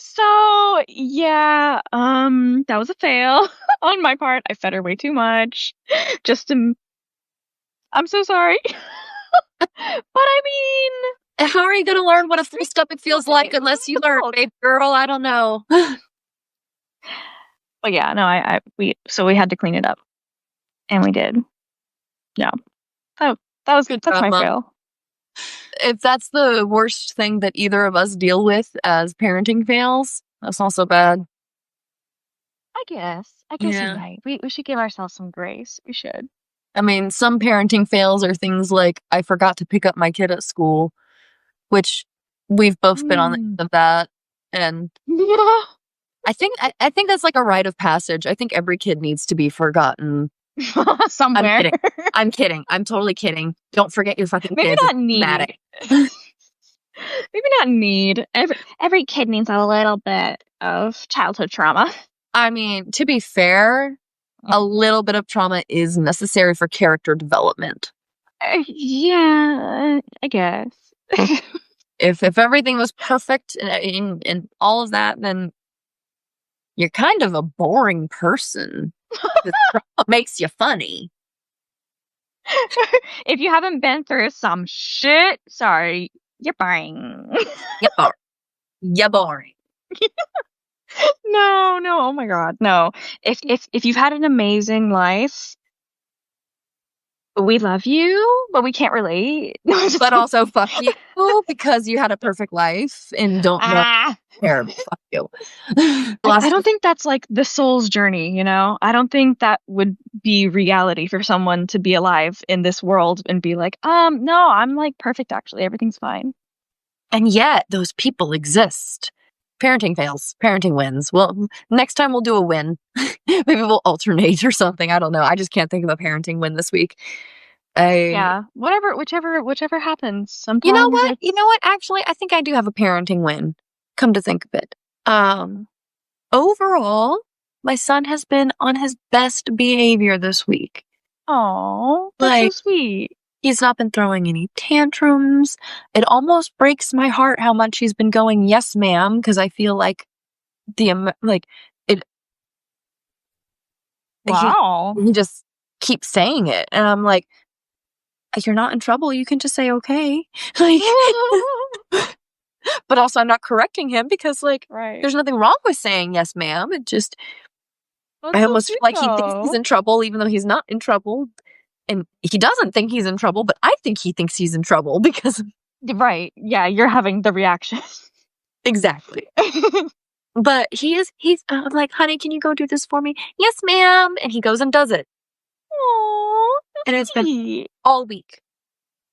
So, yeah, that was a fail on my part. I fed her way too much. Just to, I'm so sorry. But I mean, How are you going to learn what a full stomach feels like unless you learn, babe girl? I don't know. but yeah, no, we had to clean it up, and we did. Yeah, Good that's job, my Mom. fail. If that's the worst thing that either of us deal with as parenting fails, that's also bad. I guess Yeah. you're right. We should give ourselves some grace. We should. I mean, some parenting fails are things like I forgot to pick up my kid at school, which we've both been on the end of that. And Yeah. I think that's like a rite of passage. I think every kid needs to be forgotten. Somewhere. I'm kidding. I'm totally kidding. Don't forget your fucking Maybe kids. not need. Maybe not need. Every kid needs a little bit of childhood trauma. I mean, to be fair, a little bit of trauma is necessary for character development. Yeah, I guess. If everything was perfect and all of that, then you're kind of a boring person. The trauma makes you funny. If you haven't been through some shit, sorry, you're boring. You're boring. No, oh my God, no. If you've had an amazing life, we love you, but we can't relate. But also fuck you because you had a perfect life and don't know terrible. Fuck you. I don't think that's like the soul's journey, you know? I don't think that would be reality for someone to be alive in this world and be like, no, I'm like perfect actually. Everything's fine. And yet those people exist. Parenting fails, parenting wins. Well, next time we'll do a win. Maybe we'll alternate or something. I don't know. I just can't think of a parenting win this week. Yeah, whichever happens. Sometimes You know what? You know what? Actually, I think I do have a parenting win. Come to think of it. Overall, my son has been on his best behavior this week. Oh, that's so sweet. He's not been throwing any tantrums. It almost breaks my heart how much he's been going, yes, ma'am, because I feel like it. Wow. He just keeps saying it, and I'm like, you're not in trouble. You can just say okay. Like, but also I'm not correcting him because there's nothing wrong with saying yes, ma'am. It just I almost feel like he thinks he's in trouble, even though he's not in trouble. And he doesn't think he's in trouble, but I think he thinks he's in trouble because... Right. Yeah, you're having the reaction. Exactly. But he's like, honey, can you go do this for me? Yes, ma'am. And he goes and does it. Aww. And it's been all week.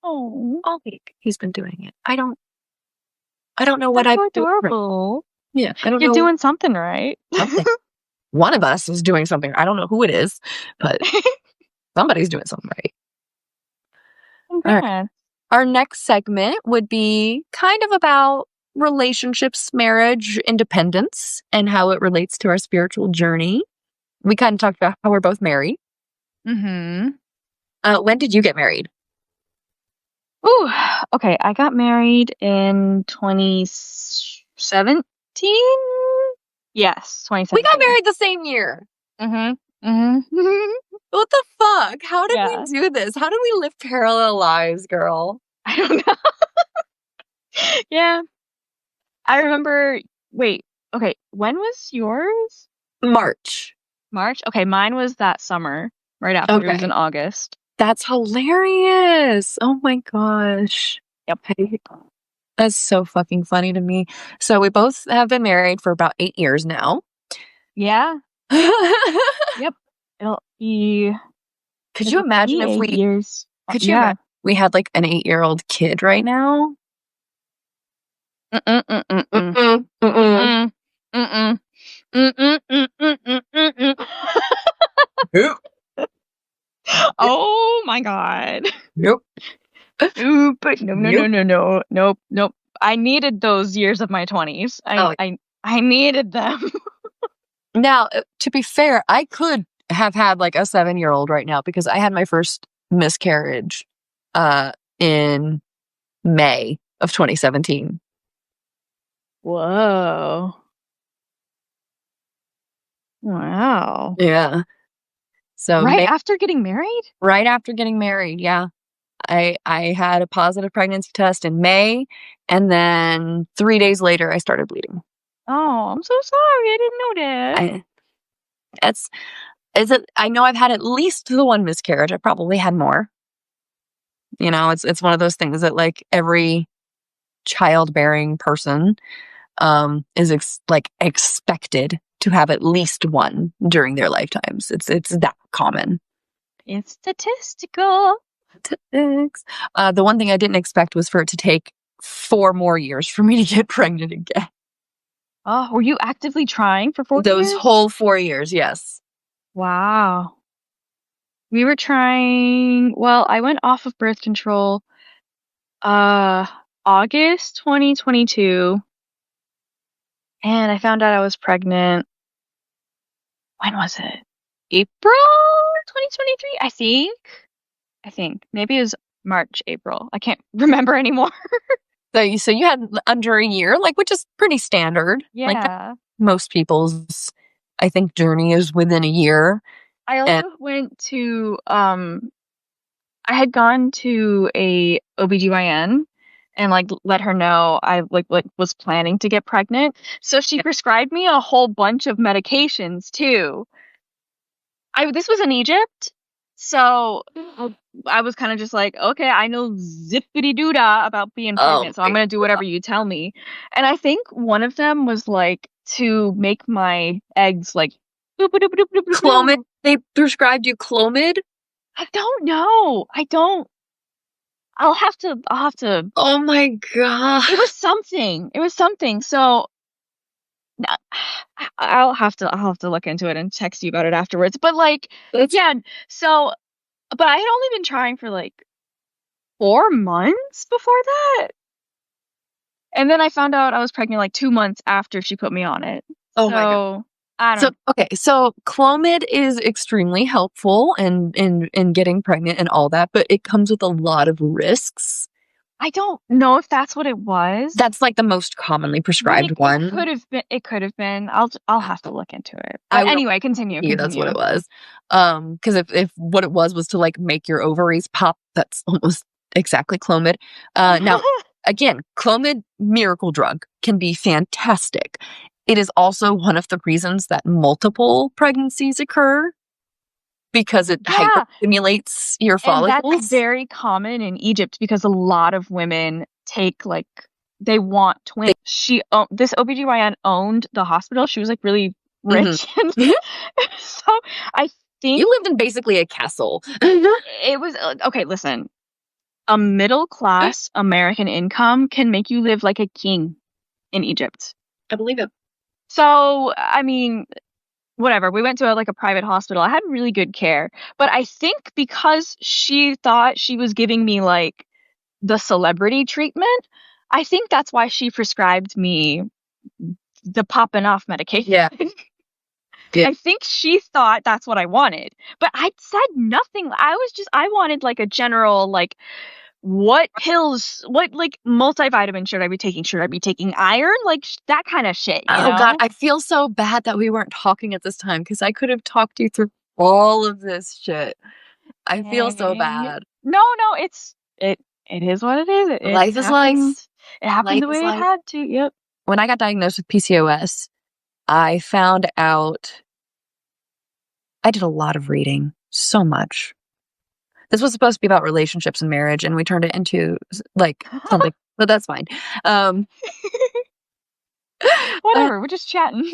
Oh, all week he's been doing it. I don't know what I'm doing. Adorable. Yeah, I don't know. You're doing something right. Something. One of us is doing something. I don't know who it is, but somebody's doing something right. All right. Our next segment would be kind of about relationships, marriage, independence, and how it relates to our spiritual journey. We kind of talked about how we're both married. Mm-hmm. When did you get married? Ooh, okay. I got married in 2017. Yes, 2017. We got married the same year. Mm-hmm. Mm-hmm. What the fuck? How did we do this? How did we live parallel lives, girl? I don't know. Yeah. I remember, wait, okay, when was yours? March. Okay, mine was that summer, right after. It was in August. That's hilarious. Oh my gosh. Yep. That's so fucking funny to me. So we both have been married for about 8 years now. Yeah. Yep. It'll be... Could you imagine if we... years. Could you imagine we had like an 8-year-old kid right now? Oh my God. Nope. But no. Nope. I needed those years of my 20s. I needed them. Now, to be fair, I could have had like a 7-year-old right now because I had my first miscarriage in May. of 2017. Whoa. Wow. Yeah. So Right after getting married? right after getting married, yeah. I had a positive pregnancy test in May, and then 3 days later I started bleeding. Oh, I'm so sorry. I didn't know that. I know I've had at least the one miscarriage. I probably had more. It's one of those things that like every childbearing person is expected to have at least one during their lifetimes. It's that common. It's statistical. The one thing I didn't expect was for it to take 4 more years for me to get pregnant again. Oh, were you actively trying for 4 Those years? whole 4 years, yes. Wow. We were trying, well, I went off of birth control August 2022, and I found out I was pregnant. When was it? April 2023, I think. Maybe it was March, April. I can't remember anymore. So you had under a year, which is pretty standard. Like Yeah. most people's, I think, journey is within a year. I also went to I had gone to a OBGYN and let her know I was planning to get pregnant. So she prescribed me a whole bunch of medications too. This was in Egypt. So I was kind of just like, okay, I know zippity doodah about being pregnant, so I'm gonna do whatever you tell me. And I think one of them was to make my eggs boop, boop, boop, boop, boop, boop, Clomid? boop. They prescribed you Clomid? I don't know. I don't. I'll have to. Oh my god! It was something. It was something. So I'll have to look into it and text you about it afterwards. But yeah. So, but I had only been trying for 4 months before that. And then I found out I was pregnant 2 months after she put me on it. Oh my god! I don't. So Clomid is extremely helpful in getting pregnant and all that, but it comes with a lot of risks. I don't know if that's what it was. That's the most commonly prescribed one. It could have been. I'll have to look into it. But anyway, continue. That's what it was. Because if what it was to make your ovaries pop, that's almost exactly Clomid. Now, again, Clomid, miracle drug, can be fantastic. It is also one of the reasons that multiple pregnancies occur, because it hyperstimulates your follicles. And that's very common in Egypt because a lot of women take they want twins. This OBGYN owned the hospital. She was really rich. Mm-hmm. So I think you lived in basically a castle. It was okay, listen. A middle class American income can make you live like a king in Egypt. I believe it. So, I mean, whatever. We went to a private hospital. I had really good care. But I think because she thought she was giving me the celebrity treatment, I think that's why she prescribed me the popping off medication. Yeah. I think she thought that's what I wanted. But I said nothing. I wanted a general what pills, what multivitamin should I be taking? Should I be taking iron? That kind of shit. You know? God, I feel so bad that we weren't talking at this time, because I could have talked you through all of this shit. I feel so bad. No, it is what it is. Life is life. It happened the way it had to. Yep. When I got diagnosed with PCOS, I found out. I did a lot of reading, so much. This was supposed to be about relationships and marriage, and we turned it into something, but that's fine. Whatever, we're just chatting.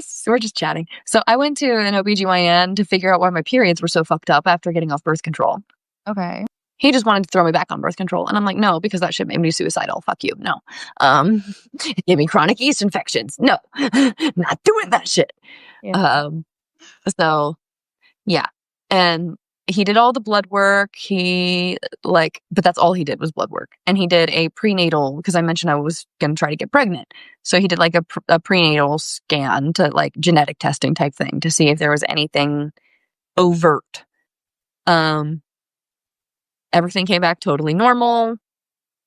So I went to an OBGYN to figure out why my periods were so fucked up after getting off birth control. Okay. He just wanted to throw me back on birth control. And I'm like, no, because that shit made me suicidal. Fuck you. No. It gave me chronic yeast infections. No, not doing that shit. Yeah. So yeah. And he did all the blood work. But that's all he did was blood work. And he did a prenatal, because I mentioned I was going to try to get pregnant. So he did a prenatal scan to genetic testing type thing to see if there was anything overt. Everything came back totally normal.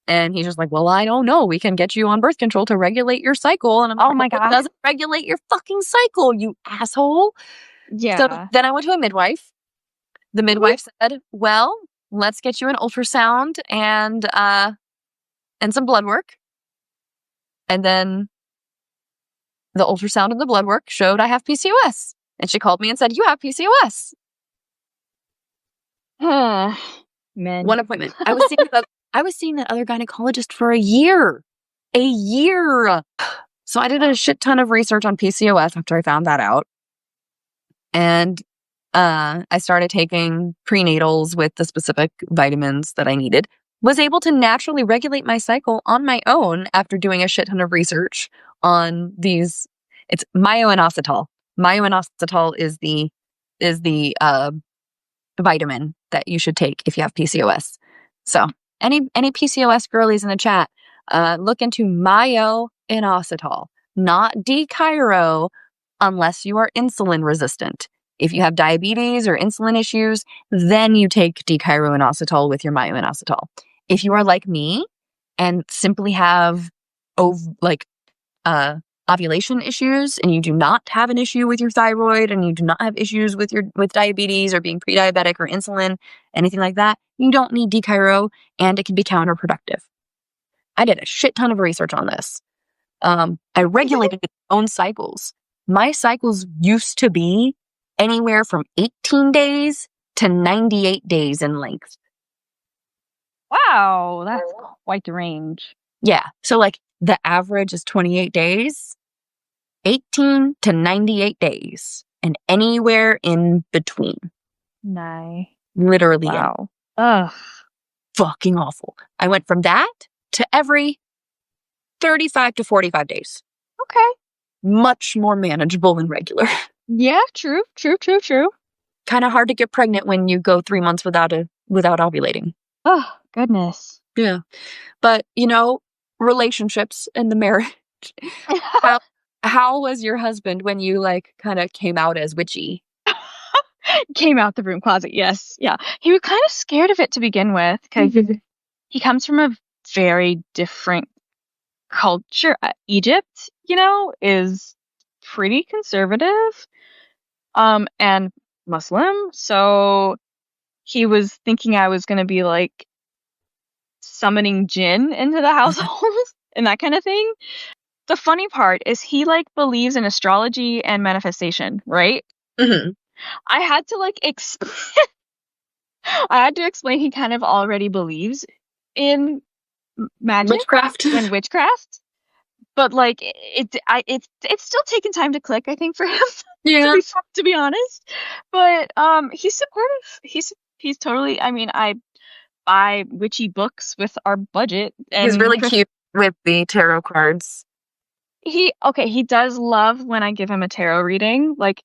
And he's just like, well, I don't know. We can get you on birth control to regulate your cycle. And I'm like, Oh my well, God. it doesn't regulate your fucking cycle, you asshole. So Yeah. then I went to a midwife. The midwife said, well, let's get you an ultrasound and some blood work. And then the ultrasound and the blood work showed I have PCOS. And she called me and said, you have PCOS. Men. One appointment. I was seeing that other gynecologist for a year. A year. So I did a shit ton of research on PCOS after I found that out. And I started taking prenatals with the specific vitamins that I needed. Was able to naturally regulate my cycle on my own after doing a shit ton of research on these. It's myo-inositol. Myo-inositol is the vitamin that you should take if you have PCOS. So any PCOS girlies in the chat, look into myo-inositol, not D-chiro, unless you are insulin resistant. If you have diabetes or insulin issues, then you take D-chiro-inositol with your myo-inositol. If you are like me and simply have ovulation issues, and you do not have an issue with your thyroid, and you do not have issues with diabetes or being pre-diabetic or insulin, anything like that, you don't need D-chiro, and it can be counterproductive. I did a shit ton of research on this. I regulated my own cycles. My cycles used to be anywhere from 18 days to 98 days in length. Wow, that's quite the range. Yeah. So like the average is 28 days, 18 to 98 days, and anywhere in between. Nice. Literally. Wow. Ugh. Fucking awful. I went from that to every 35 to 45 days. Okay. Much more manageable and regular. Yeah, true. Kind of hard to get pregnant when you go 3 months without ovulating. Oh, goodness. Yeah. But, relationships and the marriage. How was your husband when you like kind of came out as witchy? Came out the broom closet, yes. Yeah. He was kind of scared of it to begin with because he comes from a very different culture. Egypt, is pretty conservative and Muslim. So he was thinking I was going to be like summoning jinn into the household and that kind of thing. The funny part is he like believes in astrology and manifestation, right? Mm-hmm. I had to like I had to explain he kind of already believes in magic and witchcraft, but like it's still taken time to click, I think, for him. Yeah. to be honest. But he's supportive. He's totally. I mean, I buy witchy books with our budget, and he's really cute with the tarot cards. He does love when I give him a tarot reading. Like,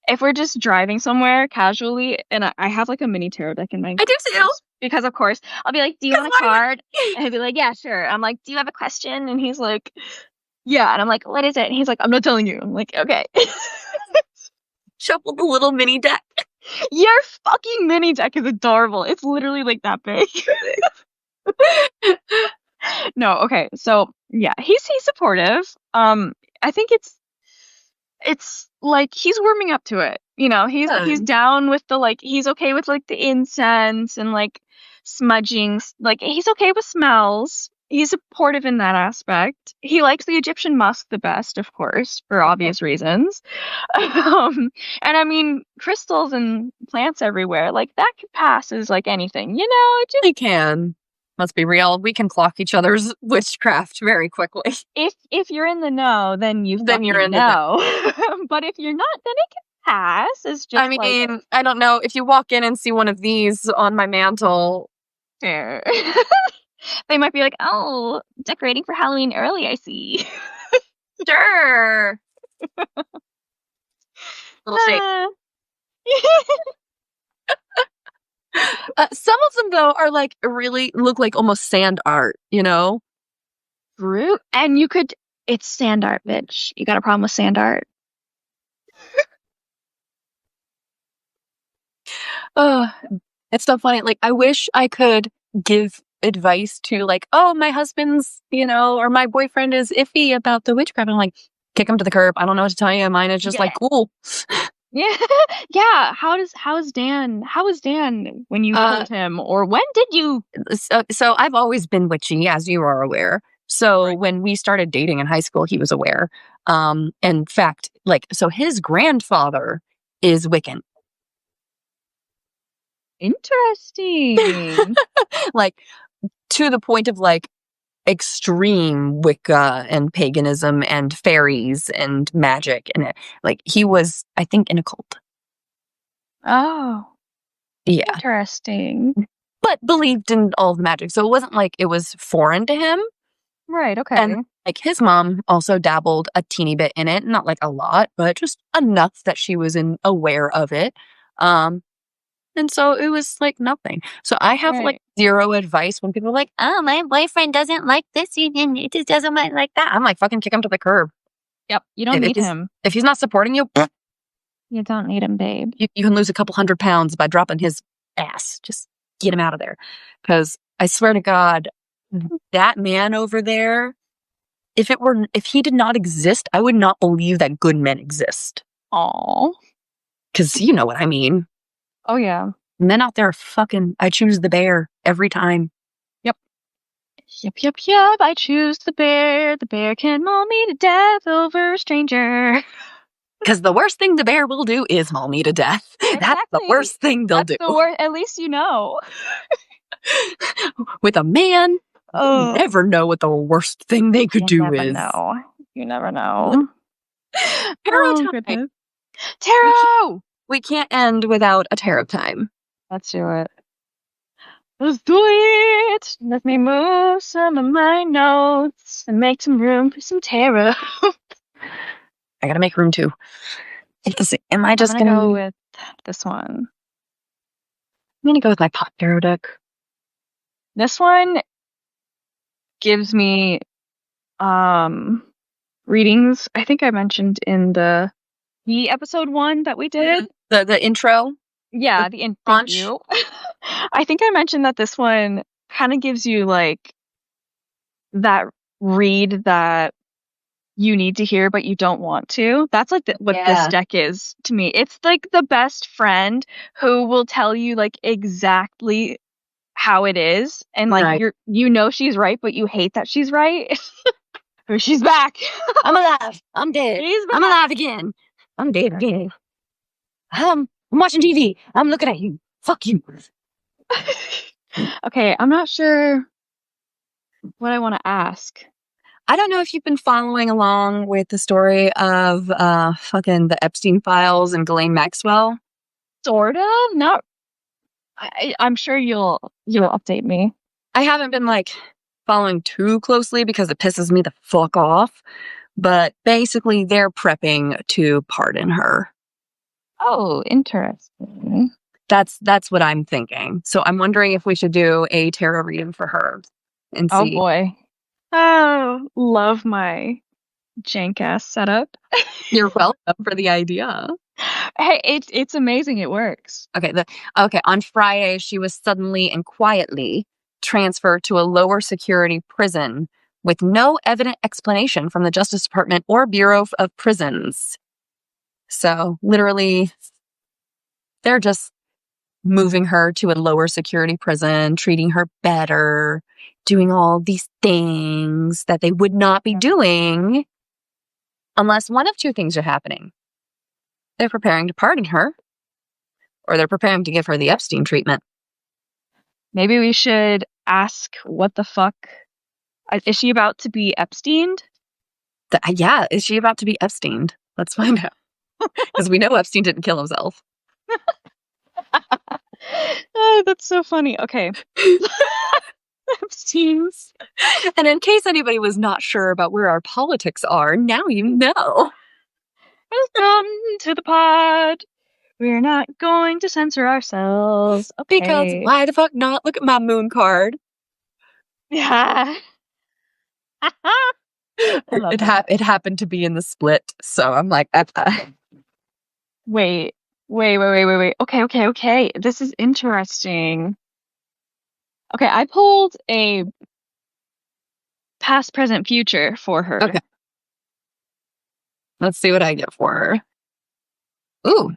if we're just driving somewhere casually, and I have like a mini tarot deck in my I do too. Because of course I'll be like, do you want a card? And he'll be like, yeah, sure. I'm like, do you have a question? And he's like, yeah. And I'm like, what is it? And he's like, I'm not telling you. I'm like, okay. Shuffle the little mini deck. Your fucking mini deck is adorable. It's literally like that big. No, okay. So yeah, he's supportive. I think it's like he's warming up to it. He's down with the like he's okay with like the incense and like smudging. Like he's okay with smells. He's supportive in that aspect. He likes the Egyptian musk the best, of course, for obvious reasons. And I mean, crystals and plants everywhere, like that could pass as like anything, it just really can. Let's be real. We can clock each other's witchcraft very quickly. If you're in the know, then you're in the know. But if you're not, then it can pass. It's just. I mean, I don't know. If you walk in and see one of these on my mantle, fair. They might be like, "Oh, decorating for Halloween early, I see." Sure. Little shake. Some of them though are like really look like almost sand art, True. And it's sand art, bitch. You got a problem with sand art? It's so funny. Like I wish I could give advice to like, oh, my husband's, or my boyfriend is iffy about the witchcraft. I'm like, kick him to the curb. I don't know what to tell you. Mine is just like, cool. Yeah. Yeah. How is Dan when you told him, or when did you? So I've always been witchy, as you are aware. So when we started dating in high school, he was aware. In fact, so his grandfather is Wiccan. Interesting. Like, to the point of like extreme Wicca and paganism and fairies and magic, and he was, I think, in a cult. Oh, yeah, interesting. But believed in all the magic, so it wasn't like it was foreign to him. Right. Okay. And his mom also dabbled a teeny bit in it, not like a lot, but just enough that she was aware of it. And so it was like nothing. So I have like zero advice when people are like, oh, my boyfriend doesn't like this, it just doesn't like that. I'm like, fucking kick him to the curb. Yep. You don't need him. If he's not supporting you, you don't need him, babe. You can lose a couple 100 pounds by dropping his ass. Just get him out of there. Because I swear to God, that man over there, if he did not exist, I would not believe that good men exist. Aww. Because you know what I mean. Oh, yeah. Men out there are fucking, I choose the bear every time. Yep. Yep. I choose the bear. The bear can maul me to death over a stranger. Because the worst thing the bear will do is maul me to death. Exactly. That's the worst thing they'll do. At least you know. With a man, you never know what the worst thing they could do is. You never know. Tarot time. Tarot! We can't end without a tarot time. Let's do it. Let's do it! Let me move some of my notes and make some room for some tarot. I gotta make room too. Am I just gonna go with this one? I'm gonna go with my pot tarot deck. This one gives me readings. I think I mentioned in the episode 1 that we did. The intro? Yeah, the intro. Thank you. I think I mentioned that this one kind of gives you like that read that you need to hear but you don't want to. That's like what this deck is to me. It's like the best friend who will tell you like exactly how it is, and like she's right but you hate that she's right. She's back. I'm alive. I'm dead. I'm alive again. I'm dead again. I'm watching TV. I'm looking at you. Fuck you. Okay, I'm not sure what I want to ask. I don't know if you've been following along with the story of fucking the Epstein files and Ghislaine Maxwell. Sort of. Not. I'm sure you'll update me. I haven't been like following too closely because it pisses me the fuck off. But basically, they're prepping to pardon her. Oh, interesting. That's what I'm thinking. So I'm wondering if we should do a tarot reading for her and see. Oh boy. Oh, love my jank ass setup. You're welcome for the idea. Hey, it's amazing. It works. Okay. On Friday, she was suddenly and quietly transferred to a lower security prison with no evident explanation from the Justice Department or Bureau of Prisons. So literally, they're just moving her to a lower security prison, treating her better, doing all these things that they would not be doing unless one of two things are happening. They're preparing to pardon her, or they're preparing to give her the Epstein treatment. Maybe we should ask what the fuck. Is she about to be Epsteined? Yeah, is she about to be Epsteined? Let's find out. Because we know Epstein didn't kill himself. Oh, that's so funny. Okay. Epstein's. And in case anybody was not sure about where our politics are, now you know. Welcome to the pod. We're not going to censor ourselves. Okay. Because why the fuck not? Look at my moon card. Yeah. It happened to be in the split, so I'm like, Wait. Okay. This is interesting. Okay, I pulled a past, present, future for her. Okay. Let's see what I get for her. Ooh,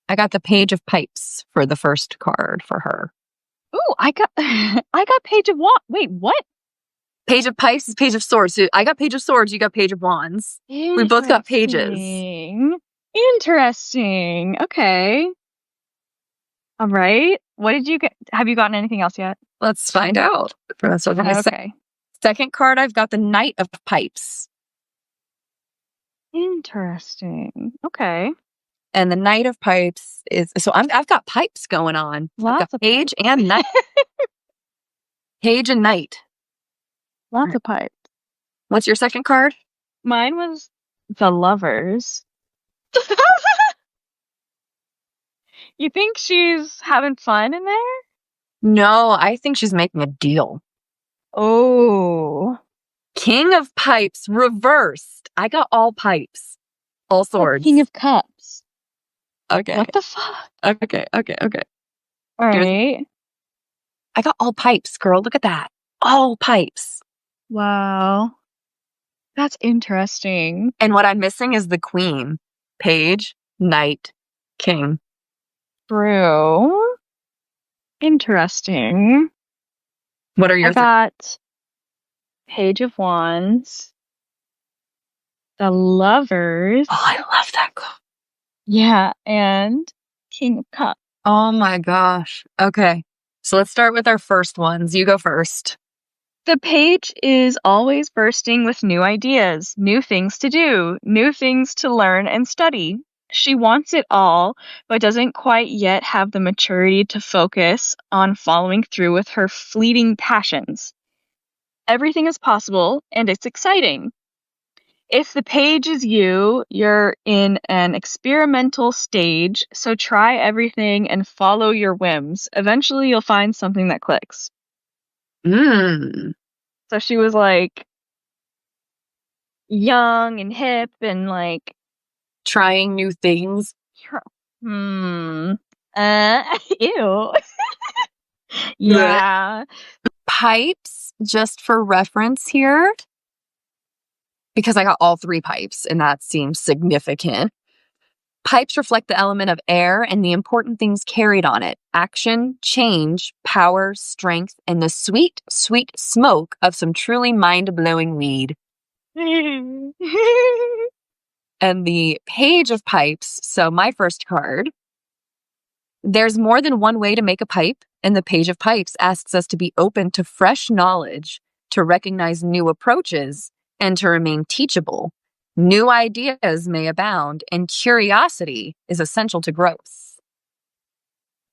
I got the Page of Pipes for the first card for her. Ooh, I got I got Page of Wands. Wait, what? Page of Pipes is Page of Swords. So I got Page of Swords, you got Page of Wands. We both got pages. Interesting. Okay. All right. What did you get? Have you gotten anything else yet? Let's find out. So my second card, I've got the Knight of Pipes. Interesting. Okay. And the Knight of Pipes is so I've got pipes going on. Lots of Page and Knight. Page and Knight. Lots of pipes. What's your second card? Mine was the Lovers. You think she's having fun in there? No, I think she's making a deal. Oh. King of Pipes reversed. I got all pipes. All swords. King of Cups. Okay. What the fuck? Okay. All right. I got all pipes, girl. Look at that. All pipes. Wow. That's interesting. And what I'm missing is the Queen. Page, Knight, King. True. Interesting. What are your I got Page of Wands, the Lovers. Oh, I love that card. Yeah, and King of Cups. Oh my gosh. Okay. So let's start with our first ones. You go first. The page is always bursting with new ideas, new things to do, new things to learn and study. She wants it all, but doesn't quite yet have the maturity to focus on following through with her fleeting passions. Everything is possible, and it's exciting. If the page is you, you're in an experimental stage, so try everything and follow your whims. Eventually, you'll find something that clicks. So she was like young and hip and like trying new things. Ew. Yeah. Pipes, just for reference here, because I got all three pipes and that seems significant. Pipes reflect the element of air and the important things carried on it: action, change, power, strength, and the sweet, sweet smoke of some truly mind-blowing weed. And the Page of Pipes, so my first card, there's more than one way to make a pipe, and the Page of Pipes asks us to be open to fresh knowledge, to recognize new approaches, and to remain teachable. New ideas may abound, and curiosity is essential to growth.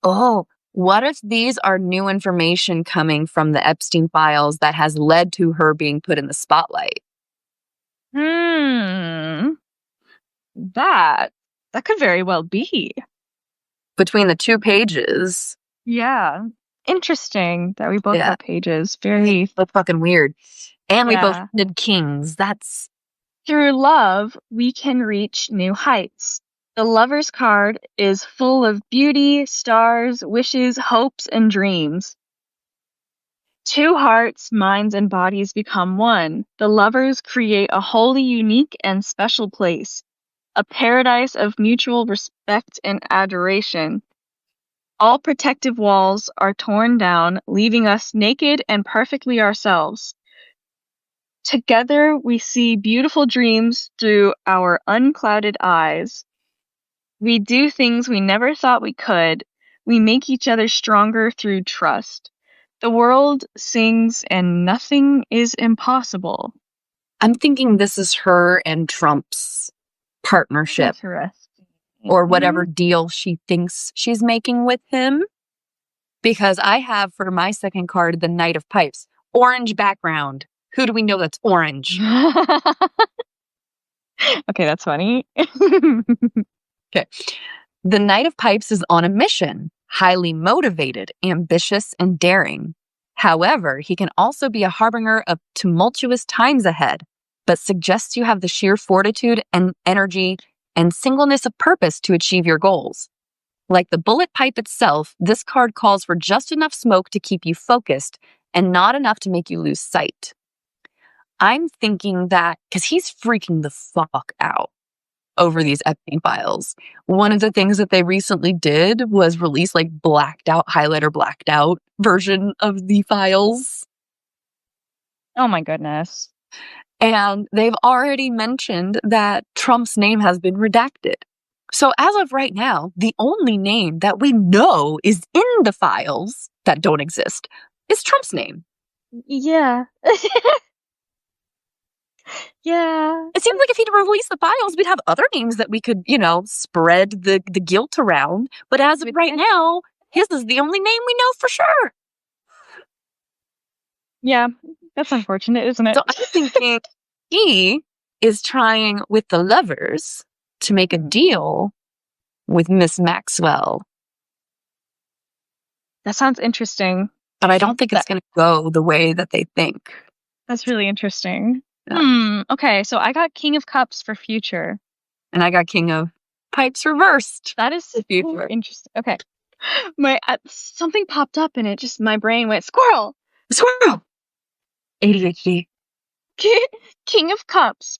Oh, what if these are new information coming from the Epstein files that has led to her being put in the spotlight? That could very well be. Between the two pages. Yeah. Interesting that we both got pages. Very fucking weird. And we both did kings. That's... Through love, we can reach new heights. The Lover's card is full of beauty, stars, wishes, hopes, and dreams. Two hearts, minds, and bodies become one. The lovers create a wholly unique and special place, a paradise of mutual respect and adoration. All protective walls are torn down, leaving us naked and perfectly ourselves. Together, we see beautiful dreams through our unclouded eyes. We do things we never thought we could. We make each other stronger through trust. The world sings and nothing is impossible. I'm thinking this is her and Trump's partnership. Or whatever deal she thinks she's making with him. Because I have for my second card the Knight of Pipes. Orange background. Who do we know that's orange? Okay, that's funny. Okay. The Knight of Pipes is on a mission, highly motivated, ambitious, and daring. However, he can also be a harbinger of tumultuous times ahead, but suggests you have the sheer fortitude and energy and singleness of purpose to achieve your goals. Like the bullet pipe itself, this card calls for just enough smoke to keep you focused and not enough to make you lose sight. I'm thinking that because he's freaking the fuck out over these Epstein files. One of the things that they recently did was release like highlighter blacked out version of the files. Oh my goodness. And they've already mentioned that Trump's name has been redacted. So as of right now, the only name that we know is in the files that don't exist is Trump's name. Yeah. Yeah. It seems like if he'd released the files, we'd have other names that we could, spread the guilt around. But as of right now, his is the only name we know for sure. Yeah, that's unfortunate, isn't it? So I'm thinking he is trying with the lovers to make a deal with Miss Maxwell. That sounds interesting. But I don't think it's going to go the way that they think. That's really interesting. Yeah. Okay, so I got King of Cups for future. And I got King of Pipes reversed. That is super interesting. Okay. Something popped up and my brain went, squirrel! Squirrel! ADHD. King of Cups.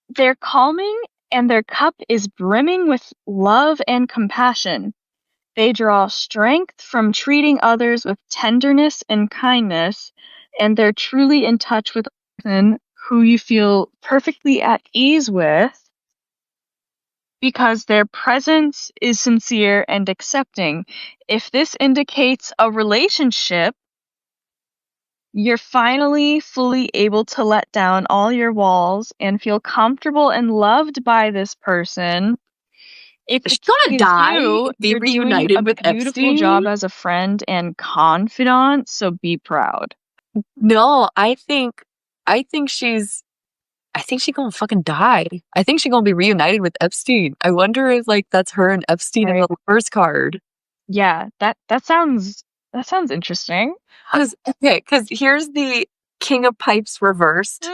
They're calming and their cup is brimming with love and compassion. They draw strength from treating others with tenderness and kindness, and they're truly in touch with a person who you feel perfectly at ease with because their presence is sincere and accepting. If this indicates a relationship, you're finally fully able to let down all your walls and feel comfortable and loved by this person. If she's gonna die, you're reunited with Epstein. Beautiful job as a friend and confidant, so be proud. No, I think she's gonna fucking die. I think she's gonna be reunited with Epstein. I wonder if that's her and Epstein in the first card. Yeah, that sounds interesting. Because here's the King of Pipes reversed.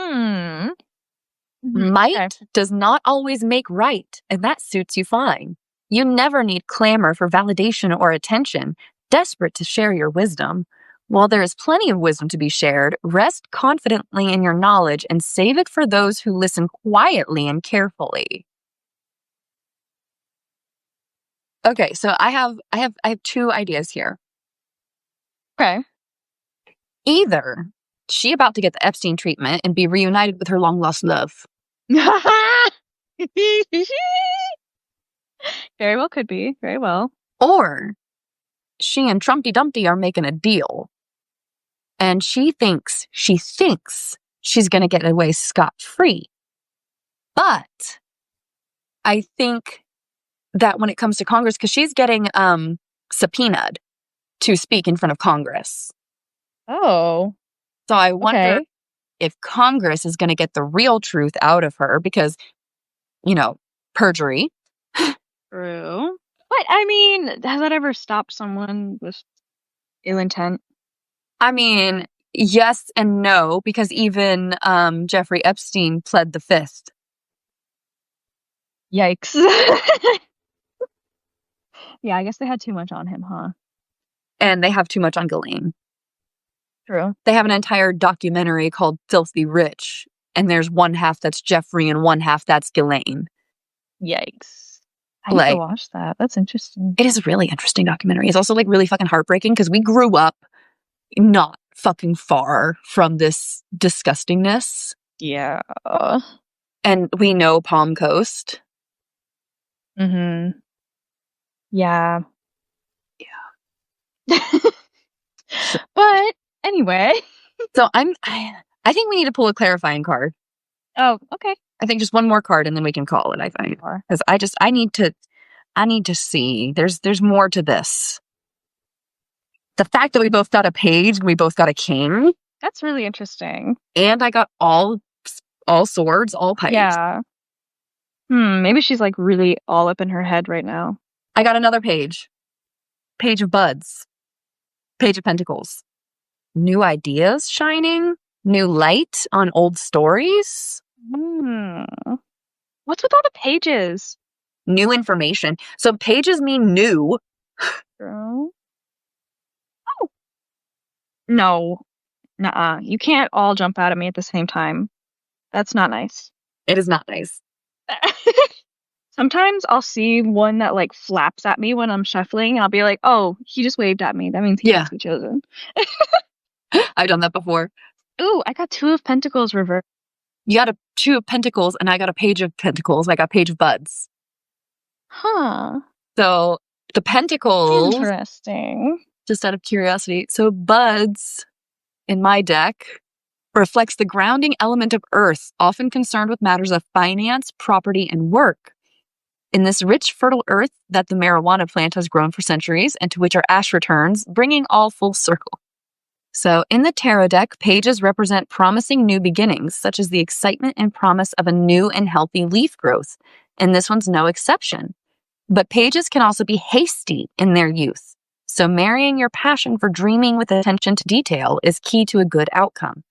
Might does not always make right, and that suits you fine. You never need clamor for validation or attention, desperate to share your wisdom. While there is plenty of wisdom to be shared, rest confidently in your knowledge and save it for those who listen quietly and carefully. Okay, so I have two ideas here. Okay. Either she about to get the Epstein treatment and be reunited with her long-lost love. Very well could be. Very well. Or she and Trumpty Dumpty are making a deal. And she thinks she's going to get away scot-free. But I think that when it comes to Congress, because she's getting subpoenaed to speak in front of Congress. Oh. So I wonder if Congress is going to get the real truth out of her because, perjury. True. But, I mean, has that ever stopped someone with ill intent? I mean, yes and no, because even Jeffrey Epstein pled the fifth. Yikes. Yeah, I guess they had too much on him, huh? And they have too much on Ghislaine. True. They have an entire documentary called Filthy Rich, and there's one half that's Jeffrey and one half that's Ghislaine. Yikes. I need to watch that. That's interesting. It is a really interesting documentary. It's also really fucking heartbreaking because we grew up not fucking far from this disgustingness. Yeah. And we know Palm Coast. Mm-hmm. Yeah. Yeah. But anyway. So I think we need to pull a clarifying card. Oh, okay. I think just one more card and then we can call it, I think. Because I need to see. There's more to this. The fact that we both got a page and we both got a king. That's really interesting. And I got all swords, all pipes. Yeah. Maybe she's really all up in her head right now. I got another page. Page of Buds. Page of Pentacles. New ideas shining. New light on old stories. What's with all the pages? New information. So pages mean new. Girl. Oh. No. Nuh-uh. You can't all jump out at me at the same time. That's not nice. It is not nice. Sometimes I'll see one that like flaps at me when I'm shuffling, and I'll be like, "Oh, he just waved at me. That means he Yeah. must be chosen." I've done that before. Ooh, I got 2 of Pentacles reversed. You got a 2 of Pentacles, and I got a Page of Pentacles. I got Page of Buds. Huh. So the Pentacles, Interesting. just out of curiosity. So Buds in my deck reflects the grounding element of earth, often concerned with matters of finance, property, and work. In this rich, fertile earth that the marijuana plant has grown for centuries and to which our ash returns, bringing all full circle. So in the tarot deck, pages represent promising new beginnings, such as the excitement and promise of a new and healthy leaf growth. And this one's no exception. But pages can also be hasty in their youth. So marrying your passion for dreaming with attention to detail is key to a good outcome.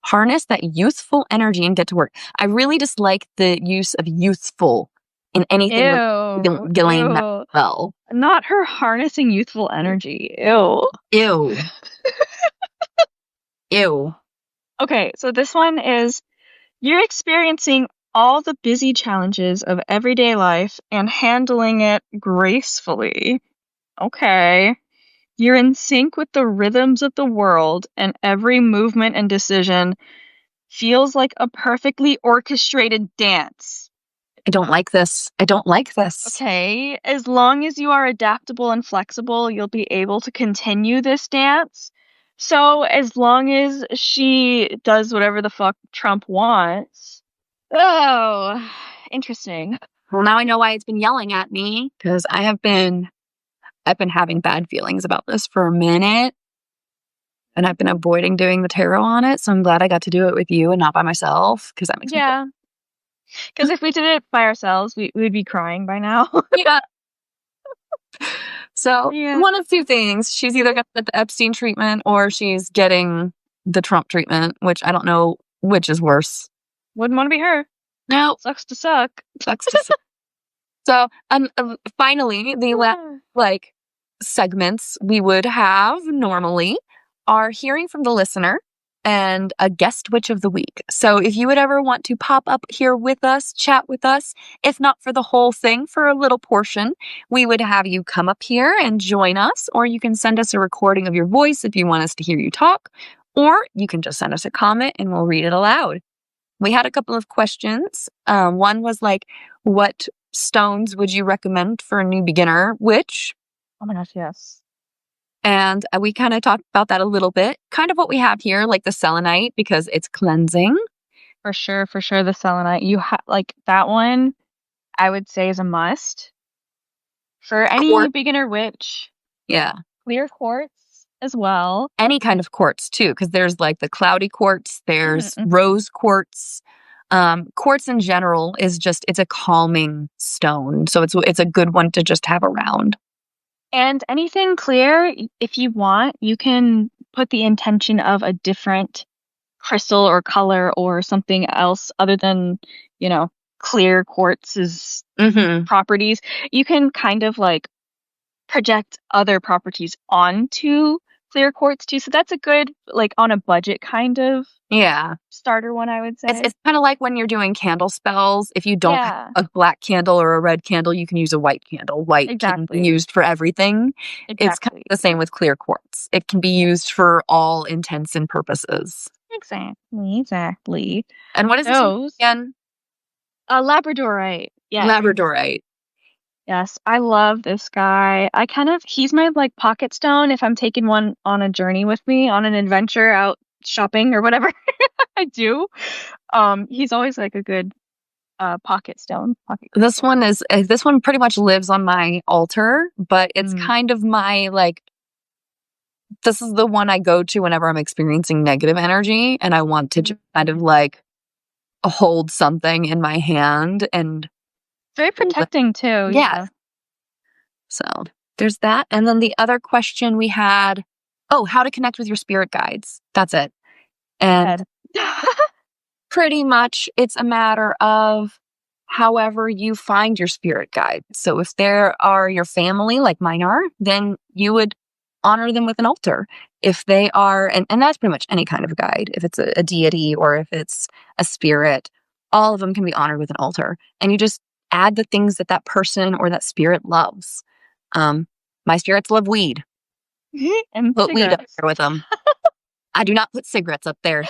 Harness that youthful energy and get to work. I really dislike the use of youthful in anything Ew. Ghislaine Ew. Maxwell. Not her harnessing youthful energy. Ew. Ew. Ew. Okay, so this one is you're experiencing all the busy challenges of everyday life and handling it gracefully. Okay. You're in sync with the rhythms of the world, and every movement and decision feels like a perfectly orchestrated dance. I don't like this. I don't like this. Okay, as long as you are adaptable and flexible, you'll be able to continue this dance. So, as long as she does whatever the fuck Trump wants. Oh, interesting. Well, now I know why it's been yelling at me, because I've been having bad feelings about this for a minute. And I've been avoiding doing the tarot on it. So I'm glad I got to do it with you and not by myself, because that makes me Yeah. Because if we did it by ourselves, we'd be crying by now. yeah. So Yeah. one of two things. She's either got the Epstein treatment or she's getting the Trump treatment, which I don't know which is worse. Wouldn't want to be her. No. Sucks to suck. Sucks to suck. So finally, the last segments we would have normally are hearing from the listener and a guest witch of the week. So if you would ever want to pop up here with us, chat with us, if not for the whole thing, for a little portion, we would have you come up here and join us, or you can send us a recording of your voice if you want us to hear you talk, or you can just send us a comment and we'll read it aloud. We had a couple of questions. One was like, what stones would you recommend for a new beginner witch? Oh my gosh, yes. And we kind of talked about that a little bit. Kind of what we have here, like the selenite, because it's cleansing. For sure, the selenite. You like that one, I would say is a must. For any beginner witch. Yeah. Clear quartz as well. Any kind of quartz too, because there's like the cloudy quartz, there's rose quartz. Quartz in general is just, it's a calming stone. So it's a good one to just have around. And anything clear, if you want, you can put the intention of a different crystal or color or something else other than, clear quartz's properties. You can kind of like project other properties onto clear quartz too. So that's a good, like on a budget kind of starter one, I would say. It's kind of like when you're doing candle spells. If you don't have a black candle or a red candle, you can use a white candle. White can be used for everything. Exactly. It's kind of the same with clear quartz. It can be used for all intents and purposes. Exactly. And what is this again? Labradorite. Yeah. Labradorite. Yes, I love this guy. He's my like pocket stone if I'm taking one on a journey with me on an adventure out shopping or whatever I do. He's always like a good pocket stone. This one pretty much lives on my altar, but it's kind of my like, this is the one I go to whenever I'm experiencing negative energy and I want to just kind of like hold something in my hand and very protecting too. Yeah. So there's that. And then the other question we had, how to connect with your spirit guides. That's it. And pretty much it's a matter of however you find your spirit guide. So if there are your family, like mine are, then you would honor them with an altar. If they are, and that's pretty much any kind of guide, if it's a deity or if it's a spirit, all of them can be honored with an altar. And you just add the things that that person or that spirit loves. My spirits love weed. And Put weed up cigarettes. there with them. I do not put cigarettes up there.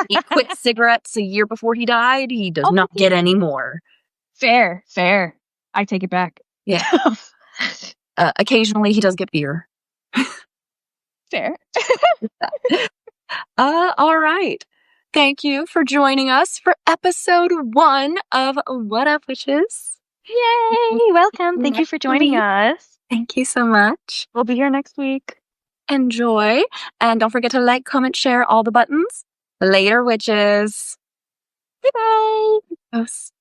He quit cigarettes a year before he died. He does Oh, not get any more. Fair. I take it back. Yeah. Occasionally he does get beer. Fair. All right. Thank you for joining us for episode 1 of What Up, Witches. Yay! Welcome. Thank you for joining us. Thank you so much. We'll be here next week. Enjoy. And don't forget to like, comment, share all the buttons. Later, witches. Bye-bye. Yes.